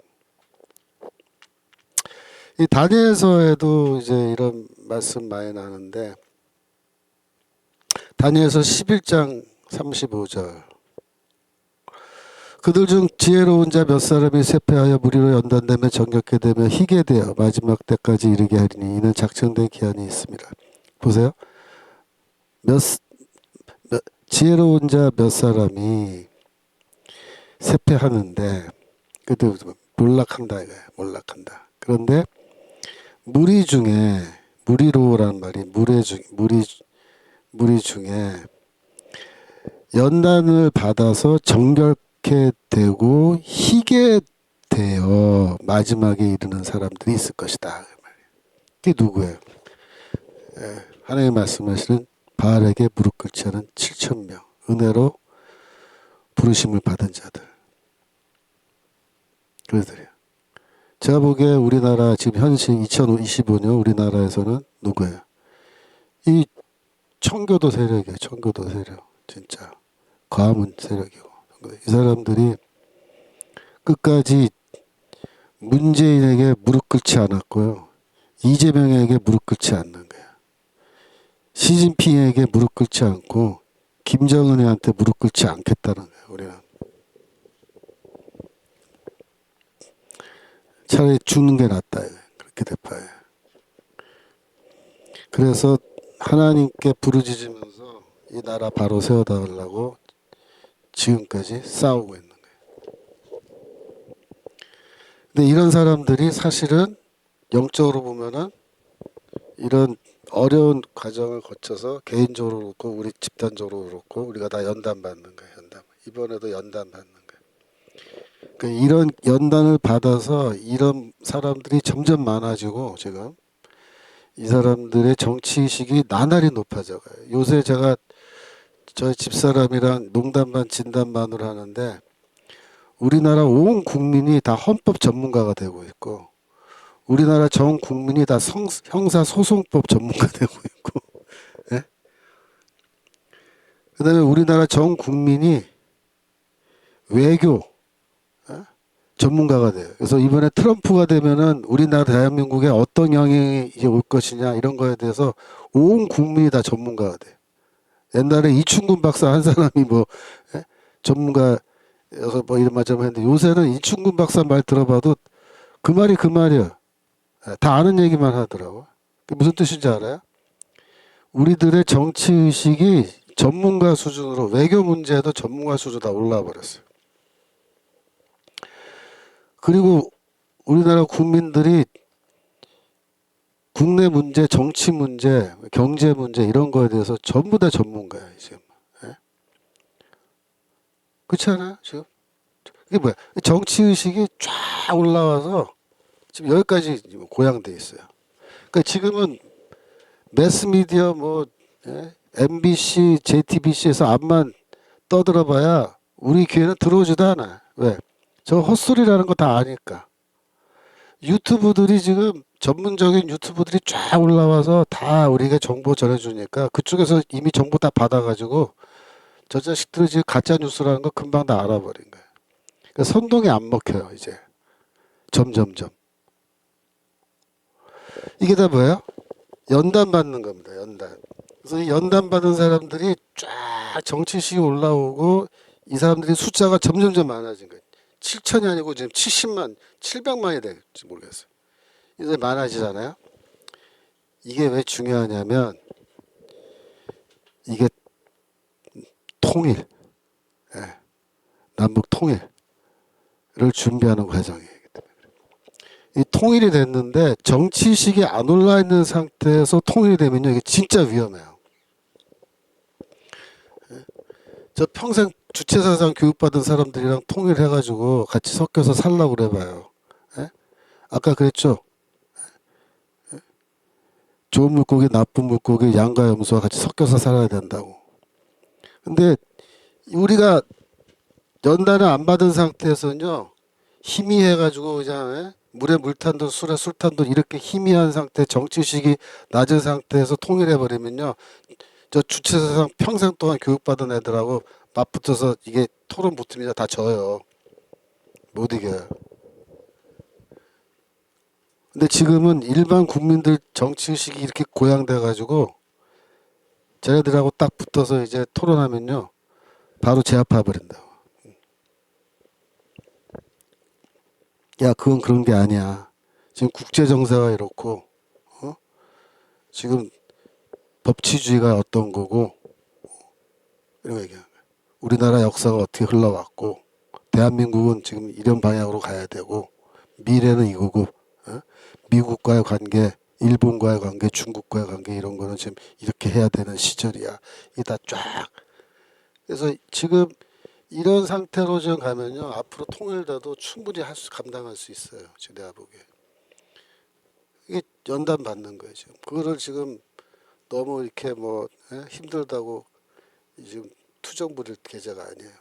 이 다니엘서에도 이제 이런 말씀 많이 나는데 다니엘서 11장 35절. 그들 중 지혜로운 자 몇 사람이 쇠퇴하여 무리로 연단되며 정결케 되며 희게 되어 마지막 때까지 이르게 하리니 이는 작정된 기한이 있습니다. 보세요. 지혜로운 자 몇 사람이 쇠퇴하는데 그들 몰락한다 이거예요. 몰락한다. 그런데 무리로라는 말이 무리 중에 연단을 받아서 정결케 되고 희게 되어 마지막에 이르는 사람들이 있을 것이다. 그게 누구예요? 하나님 말씀하시는 바알에게 무릎 꿇지 않은 7,000명 은혜로 부르심을 받은 자들. 그들이에요. 제가 보기에 우리나라 지금 현실 2025년 우리나라에서는 누구예요? 이 청교도 세력이에요. 청교도 세력. 진짜 과문 세력이고 이 사람들이 끝까지 문재인에게 무릎 꿇지 않았고요. 이재명에게 무릎 꿇지 않는 거예요. 시진핑에게 무릎 꿇지 않고 김정은한테 무릎 꿇지 않겠다는 거예요. 우리는 차라리 죽는 게 낫다. 그렇게 대파요. 그래서 하나님께 부르짖으면서 이 나라 바로 세워달라고 지금까지 싸우고 있는 거예요. 근데 이런 사람들이 사실은 영적으로 보면은 이런 어려운 과정을 거쳐서 개인적으로 그렇고 우리 집단적으로 그렇고 우리가 다 연단 받는 거예요. 연단. 이번에도 연단 받는 거예요. 그러니까 이런 연단을 받아서 이런 사람들이 점점 많아지고 지금 이 사람들의 정치의식이 나날이 높아져가요. 요새 제가 저희 집사람이랑 농담 반 진담 반으로 하는데 우리나라 온 국민이 다 헌법 전문가가 되고 있고 우리나라 전 국민이 다 형사소송법 전문가 되고 있고 예? 그다음에 우리나라 전 국민이 외교 전문가가 돼요. 그래서 이번에 트럼프가 되면은 우리나라 대한민국에 어떤 영향이 이제 올 것이냐 이런 거에 대해서 온 국민이 다 전문가가 돼요. 옛날에 이충근 박사 한 사람이 뭐 전문가여서 뭐 이런 말좀 했는데 요새는 이충근 박사 말 들어봐도 그 말이 그 말이야. 다 아는 얘기만 하더라고. 그게 무슨 뜻인지 알아요? 우리들의 정치의식이 전문가 수준으로 외교 문제도 전문가 수준으로 다 올라와 버렸어요. 그리고 우리나라 국민들이 국내 문제, 정치 문제, 경제 문제 이런 거에 대해서 전부 다 전문가예요, 지금. 예? 그렇지 않아요, 지금? 이게 뭐야? 정치의식이 쫙 올라와서 지금 여기까지 고양돼 있어요. 그러니까 지금은 매스미디어 뭐 MBC, JTBC에서 앞만 떠들어봐야 우리 귀에는 들어오지도 않아. 왜? 저 헛소리라는 거 다 아니까. 유튜브들이 지금 전문적인 유튜브들이 쫙 올라와서 다 우리가 정보 전해주니까 그쪽에서 이미 정보 다 받아가지고 저 자식들이 지금 가짜 뉴스라는 거 금방 다 알아버린 거예요. 그러니까 선동이 안 먹혀요 이제 점점점. 이게 다 뭐예요? 연단 받는 겁니다. 연단. 그래서 이 연단 받은 사람들이 쫙 정치식이 올라오고 이 사람들이 숫자가 점점점 많아진 거예요. 7천이 아니고 지금 70만, 700만이 될지 모르겠어요. 이제 많아지잖아요. 이게 왜 중요하냐면 이게 통일, 예, 남북 통일을 준비하는 과정이기 때문에 이 통일이 됐는데 정치식이 안 올라 있는 상태에서 통일이 되면요 이게 진짜 위험해요. 예? 저 평생 주체사상 교육받은 사람들이랑 통일해가지고 같이 섞여서 살라고 그래봐요. 예? 아까 그랬죠. 좋은 물고기, 나쁜 물고기, 양과 염소와 같이 섞여서 살아야 된다고. 근데 우리가 연단을 안 받은 상태에서는요, 희미해가지고 그냥 물에 물탄도 술에 술탄도 이렇게 희미한 상태, 정치식이 낮은 상태에서 통일해버리면요, 저 주체사상 평생 동안 교육받은 애들하고 맞붙어서 이게 토론 붙으면 다 져요. 못 이겨요. 근데 지금은 일반 국민들 정치의식이 이렇게 고양돼가지고 쟤네들하고 딱 붙어서 이제 토론하면요 바로 제압해 버린다고. 야 그건 그런 게 아니야. 지금 국제정세가 이렇고 지금 법치주의가 어떤 거고 이런 얘기야. 우리나라 역사가 어떻게 흘러왔고 대한민국은 지금 이런 방향으로 가야 되고 미래는 이거고 미국과의 관계, 일본과의 관계, 중국과의 관계 이런 거는 지금 이렇게 해야 되는 시절이야. 이게 다 쫙. 그래서 지금 이런 상태로 지금 가면요. 앞으로 통일돼도 충분히 감당할 수 있어요. 지금 내가 보기에. 이게 연단 받는 거예요. 지금. 그거를 지금 너무 이렇게 뭐 힘들다고 지금 투정 부릴 계제가 아니에요.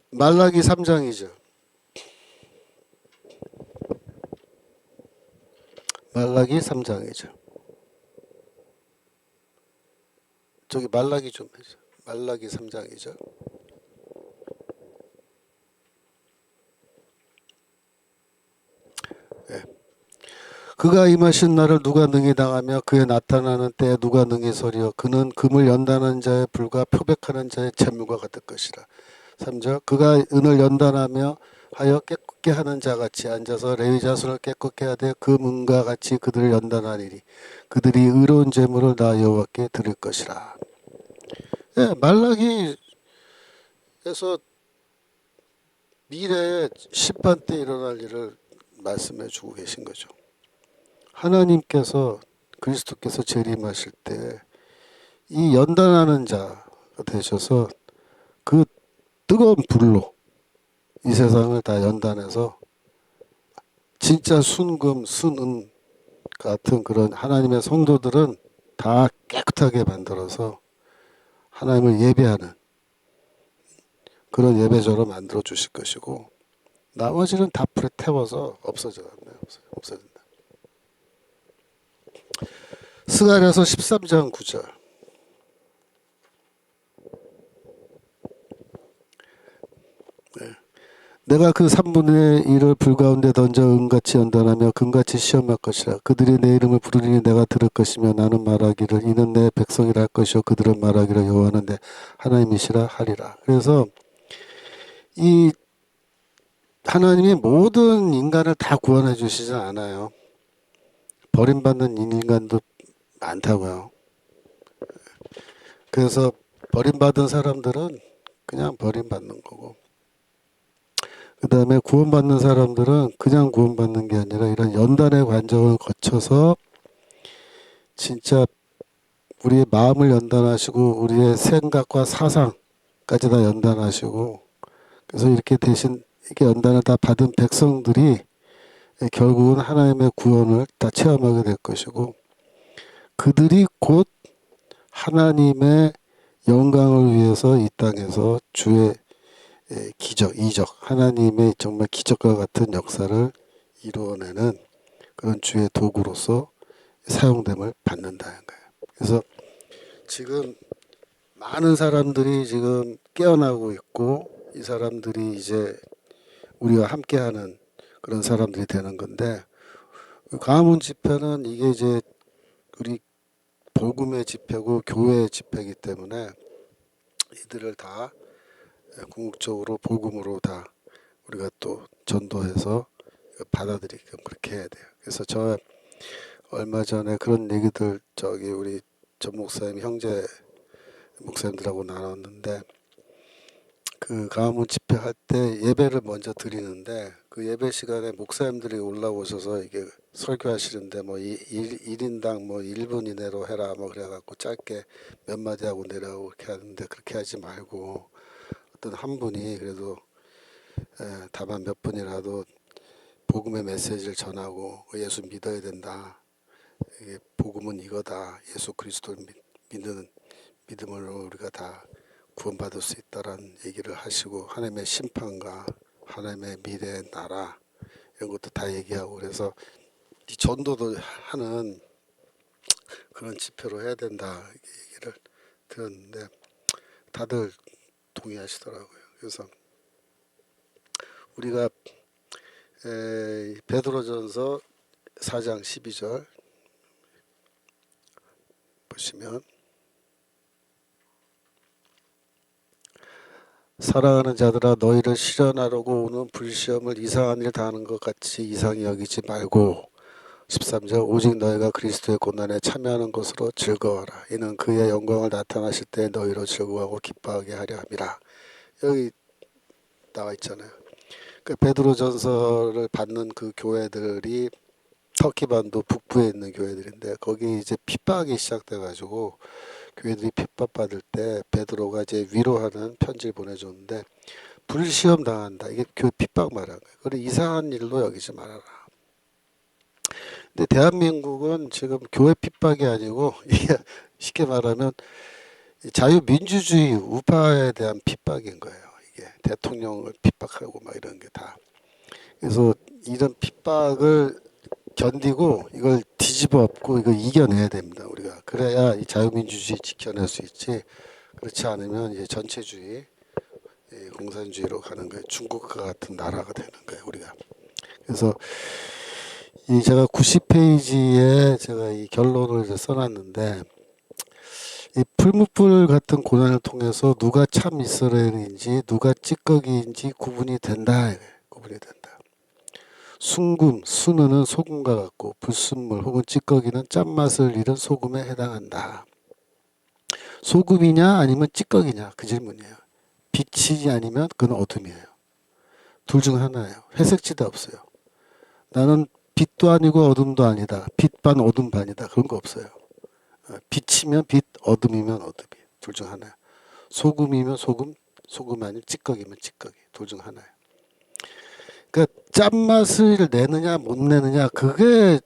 말라기 3장이죠. 말라기 3장이죠. 저기 말라기 좀 해줘. 말라기 3장이죠. 네. 그가 임하신 날을 누가 능히 당하며 그의 나타나는 때에 누가 능히 서리어 그는 금을 연단하는 자의 불과 표백하는 자의 재물과 같을 것이라. 3절 그가 은을 연단하며 하여 깨끗게 하는 자같이 앉아서 레위 자손을 깨끗게 하되 그 문과 같이 그들을 연단하리니 그들이 의로운 제물을 나 여호와께 드릴 것이라. 예, 말라기에서 미래에 심판 때 일어날 일을 말씀해 주고 계신 거죠. 하나님께서 그리스도께서 재림하실 때 이 연단하는 자가 되셔서 그 뜨거운 불로 이 세상을 다 연단해서 진짜 순금, 순은 같은 그런 하나님의 성도들은 다 깨끗하게 만들어서 하나님을 예배하는 그런 예배자로 만들어 주실 것이고 나머지는 다 불에 태워서 없어진다. 스가랴서 13장 9절. 내가 그 3분의 1을 불 가운데 던져 은같이 연단하며 금같이 시험할 것이라. 그들이 내 이름을 부르리니 내가 들을 것이며 나는 말하기를 이는 내 백성이라 할 것이요 그들은 말하기를 여호와는 내 하나님이시라 하리라. 그래서 이 하나님이 모든 인간을 다 구원해 주시지 않아요. 버림받는 인간도 많다고요. 그래서 버림받은 사람들은 그냥 버림받는 거고 그 다음에 구원받는 사람들은 그냥 구원받는 게 아니라 이런 연단의 과정을 거쳐서 진짜 우리의 마음을 연단하시고 우리의 생각과 사상까지 다 연단하시고 그래서 이렇게 대신 이렇게 연단을 다 받은 백성들이 결국은 하나님의 구원을 다 체험하게 될 것이고 그들이 곧 하나님의 영광을 위해서 이 땅에서 주의 기적, 이적, 하나님의 정말 기적과 같은 역사를 이루어내는 그런 주의 도구로서 사용됨을 받는다는 거예요. 그래서 지금 많은 사람들이 지금 깨어나고 있고 이 사람들이 이제 우리와 함께하는 그런 사람들이 되는 건데 광화문 집회는 이게 이제 우리 복음의 집회고 교회의 집회이기 때문에 이들을 다 궁극적으로 복음으로 다 우리가 또 전도해서 받아들이게끔 그렇게 해야 돼요. 그래서 저 얼마 전에 그런 얘기들 저기 우리 전 목사님 형제 목사님들하고 나눴는데 그 광화문 집회할 때 예배를 먼저 드리는데 그 예배 시간에 목사님들이 올라오셔서 이게 설교하시는데 뭐 1인당 뭐 1분 이내로 해라 뭐 그래갖고 짧게 몇 마디 하고 내려가고 그렇게 하는데 그렇게 하지 말고 어떤 한 분이 그래도 다만 몇 분이라도 복음의 메시지를 전하고 예수 믿어야 된다. 이게 복음은 이거다. 예수 그리스도를 믿는 믿음으로 우리가 다 구원받을 수 있다라는 얘기를 하시고 하나님의 심판과 하나님의 미래의 나라 이런 것도 다 얘기하고 그래서 이 전도도 하는 그런 집회로 해야 된다 얘기를 들었는데 다들 동의하시더라고요. 그래서 우리가 베드로전서 4장 12절 보시면 사랑하는 자들아 너희를 시련하려고 오는 불시험을 이상한 일 당하는 것 같이 이상히 여기지 말고 13절 오직 너희가 그리스도의 고난에 참여하는 것으로 즐거워라. 이는 그의 영광을 나타나실 때 너희로 즐거워하고 기뻐하게 하려 함이라. 여기 나와 있잖아요. 그 베드로전서를 받는 그 교회들이 터키 반도 북부에 있는 교회들인데 거기 이제 핍박이 시작돼가지고 교회들이 핍박받을 때 베드로가 이제 위로하는 편지를 보내줬는데 불시험 당한다. 이게 교회 핍박 말하는 거예요. 그래 이상한 일로 여기지 말아라. 근데 대한민국은 지금 교회 핍박이 아니고 이게 쉽게 말하면 자유민주주의 우파에 대한 핍박인 거예요. 이게 대통령을 핍박하고 막 이런 게 다. 그래서 이런 핍박을 견디고 이걸 뒤집어 엎고 이걸 이겨내야 됩니다. 우리가 그래야 이 자유민주주의 지켜낼 수 있지. 그렇지 않으면 이제 전체주의, 공산주의로 가는 거예요. 중국과 같은 나라가 되는 거예요. 우리가. 그래서 이 제가 90페이지에 제가 이 결론을 이제 써놨는데 이 풀무불 같은 고난을 통해서 누가 참 이스라엘인지 누가 찌꺼기인지 구분이 된다. 구분이 된다. 순금, 순은은 소금과 같고 불순물 혹은 찌꺼기는 짠맛을 잃은 소금에 해당한다. 소금이냐 아니면 찌꺼기냐 그 질문이에요. 빛이 아니면 그건 어둠이에요. 둘 중 하나예요. 회색지대 없어요. 나는 빛도 아니고 어둠도 아니다. 빛 반 어둠 반이다. 그런 거 없어요. 빛이면 빛, 어둠이면 어둠이에요. 둘 중 하나예요. 소금이면 소금, 소금 아니면 찌꺼기면 찌꺼기. 둘 중 하나예요. 그러니까 짠맛을 내느냐 못 내느냐 그게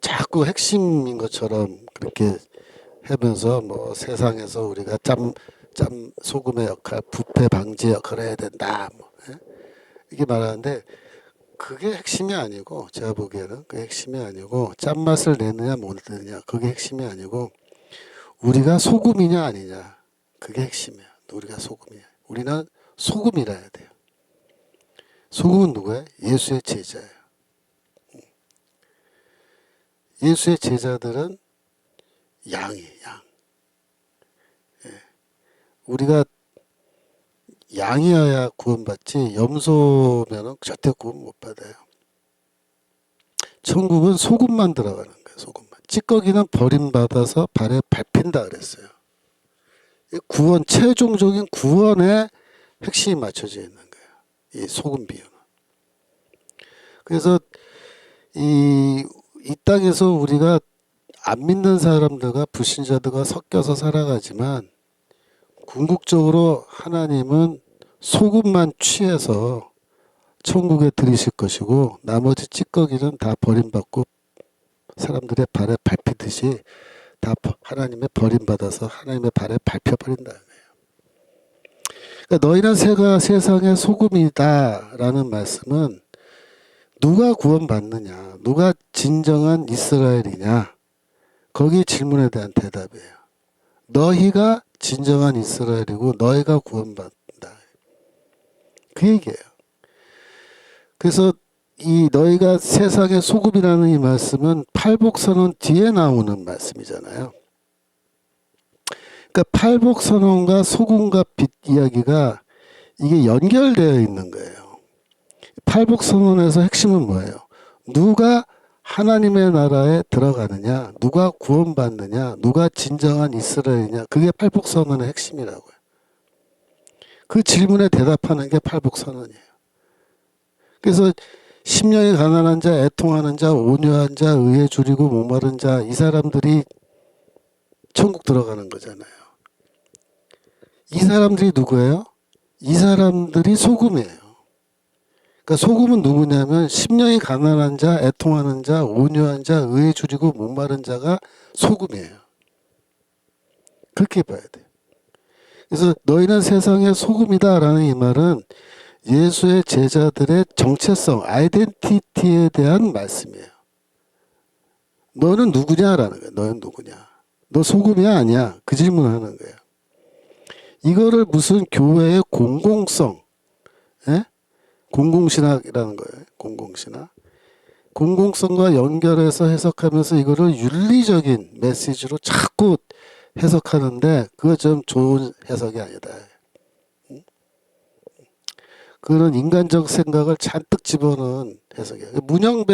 자꾸 핵심인 것처럼 그렇게 하면서 뭐 세상에서 우리가 짠 소금의 역할, 부패 방지 역할을 해야 된다. 뭐, 예? 이게 말하는데 그게 핵심이 아니고 제가 보기에는 그게 핵심이 아니고 짠맛을 내느냐 못 내느냐 그게 핵심이 아니고 우리가 소금이냐 아니냐 그게 핵심이야. 우리가 소금이냐. 우리는 소금이라 해야 돼요. 소금은 누구야? 예수의 제자예요. 예수의 제자들은 양이에요. 양. 예. 우리가 양이어야 구원받지 염소면은 절대 구원 못 받아요. 천국은 소금만 들어가는 거예요. 소금만. 찌꺼기는 버림받아서 발에 밟힌다 그랬어요. 구원, 최종적인 구원에 핵심이 맞춰져 있는 거예요. 이 소금 비유는. 그래서 이 땅에서 우리가 안 믿는 사람들과 불신자들과 섞여서 살아가지만 궁극적으로 하나님은 소금만 취해서 천국에 들이실 것이고 나머지 찌꺼기는 다 버림받고 사람들의 발에 밟히듯이 다 하나님의 버림받아서 하나님의 발에 밟혀버린다는 거예요. 그러니까 너희는 세상의 소금이다라는 말씀은 누가 구원받느냐, 누가 진정한 이스라엘이냐, 거기 질문에 대한 대답이에요. 너희가 진정한 이스라엘이고 너희가 구원받는다. 그 얘기예요. 그래서 이 너희가 세상의 소금이라는 이 말씀은 팔복선언 뒤에 나오는 말씀이잖아요. 그러니까 팔복선언과 소금과 빛 이야기가 이게 연결되어 있는 거예요. 팔복선언에서 핵심은 뭐예요? 누가 하나님의 나라에 들어가느냐, 누가 구원받느냐, 누가 진정한 이스라엘이냐, 그게 팔복선언의 핵심이라고요. 그 질문에 대답하는 게 팔복선언이에요. 그래서 심령이 가난한 자, 애통하는 자, 온유한 자, 의에 줄이고 목마른 자, 이 사람들이 천국 들어가는 거잖아요. 이 사람들이 누구예요? 이 사람들이 소금이에요. 그러니까 소금은 누구냐면 심령이 가난한 자, 애통하는 자, 온유한 자, 의에 줄이고 목마른 자가 소금이에요. 그렇게 봐야 돼요. 그래서 너희는 세상의 소금이다라는 이 말은 예수의 제자들의 정체성, 아이덴티티에 대한 말씀이에요. 너는 누구냐라는 거예요. 너는 누구냐. 너 소금이야 아니야? 그 질문을 하는 거예요. 이거를 무슨 교회의 공공성, 예? 공공신학이라는 거예요. 공공신학. 공공성과 연결해서 해석하면서 이거를 윤리적인 메시지로 자꾸 해석하는데 그거 좀 좋은 해석이 아니다. 그런 인간적 생각을 잔뜩 집어넣은 해석이에요. 문형배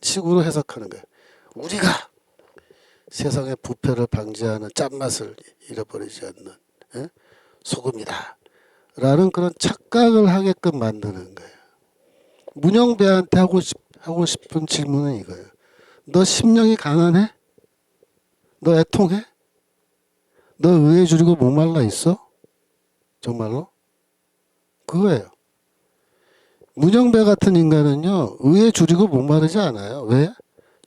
식으로 해석하는 거예요. 우리가 세상의 부패를 방지하는 짠맛을 잃어버리지 않는, 예? 소금이다 라는 그런 착각을 하게끔 만드는 거예요. 문형배한테 하고 싶은 질문은 이거예요. 너 심령이 가난해? 너 애통해? 너 의에 줄이고 목말라 있어? 정말로? 그거예요. 문형배 같은 인간은요, 의에 줄이고 목마르지 않아요. 왜?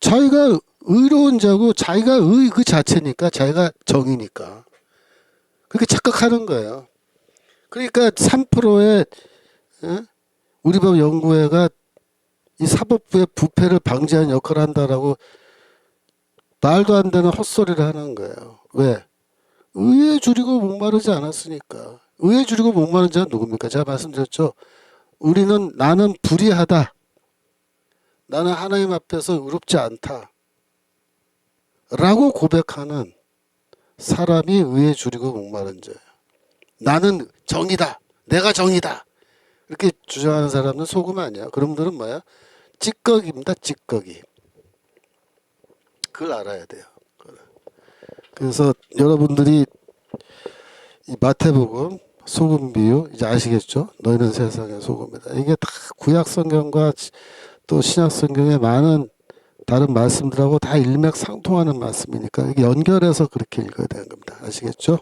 자기가 의로운 자고 자기가 의 그 자체니까, 자기가 정이니까. 그렇게 착각하는 거예요. 그러니까 3%의 우리 법 연구회가 이 사법부의 부패를 방지하는 역할을 한다라고 말도 안 되는 헛소리를 하는 거예요. 왜? 의에 줄이고 목마르지 않았으니까. 의에 줄이고 목마른 자는 누굽니까? 제가 말씀드렸죠. 나는 불의하다. 나는 하나님 앞에서 의롭지 않다. 라고 고백하는 사람이 의에 줄이고 목마른 자예요. 나는 정이다. 내가 정이다. 이렇게 주장하는 사람은 소금 아니야. 그놈들은 뭐야? 찌꺼기입니다. 찌꺼기. 그걸 알아야 돼요. 그래서 여러분들이 이 마태복음 소금 비유 이제 아시겠죠? 너희는 세상의 소금이다. 이게 다 구약 성경과 또 신약 성경의 많은 다른 말씀들하고 다 일맥상통하는 말씀이니까 이게 연결해서 그렇게 읽어야 되는 겁니다. 아시겠죠?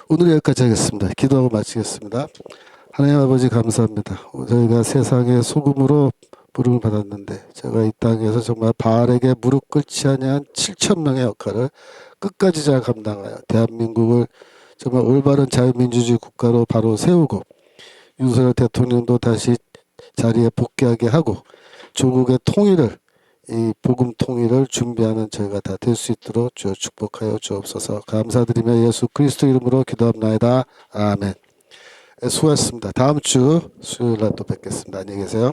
오늘 여기까지 하겠습니다. 기도하고 마치겠습니다. 하나님 아버지 감사합니다. 저희가 세상의 소금으로 부름을 받았는데 제가 이 땅에서 정말 바알에게 무릎 꿇지 아니한 7천 명의 역할을 끝까지 잘 감당하여 대한민국을 정말 올바른 자유민주주의 국가로 바로 세우고 윤석열 대통령도 다시 자리에 복귀하게 하고 조국의 통일을 이 복음 통일을 준비하는 저희가 다 될 수 있도록 주여 축복하여 주옵소서. 감사드리며 예수 그리스도 이름으로 기도합나이다. 아멘. 수고하셨습니다. 다음 주 수요일 날 또 뵙겠습니다. 안녕히 계세요.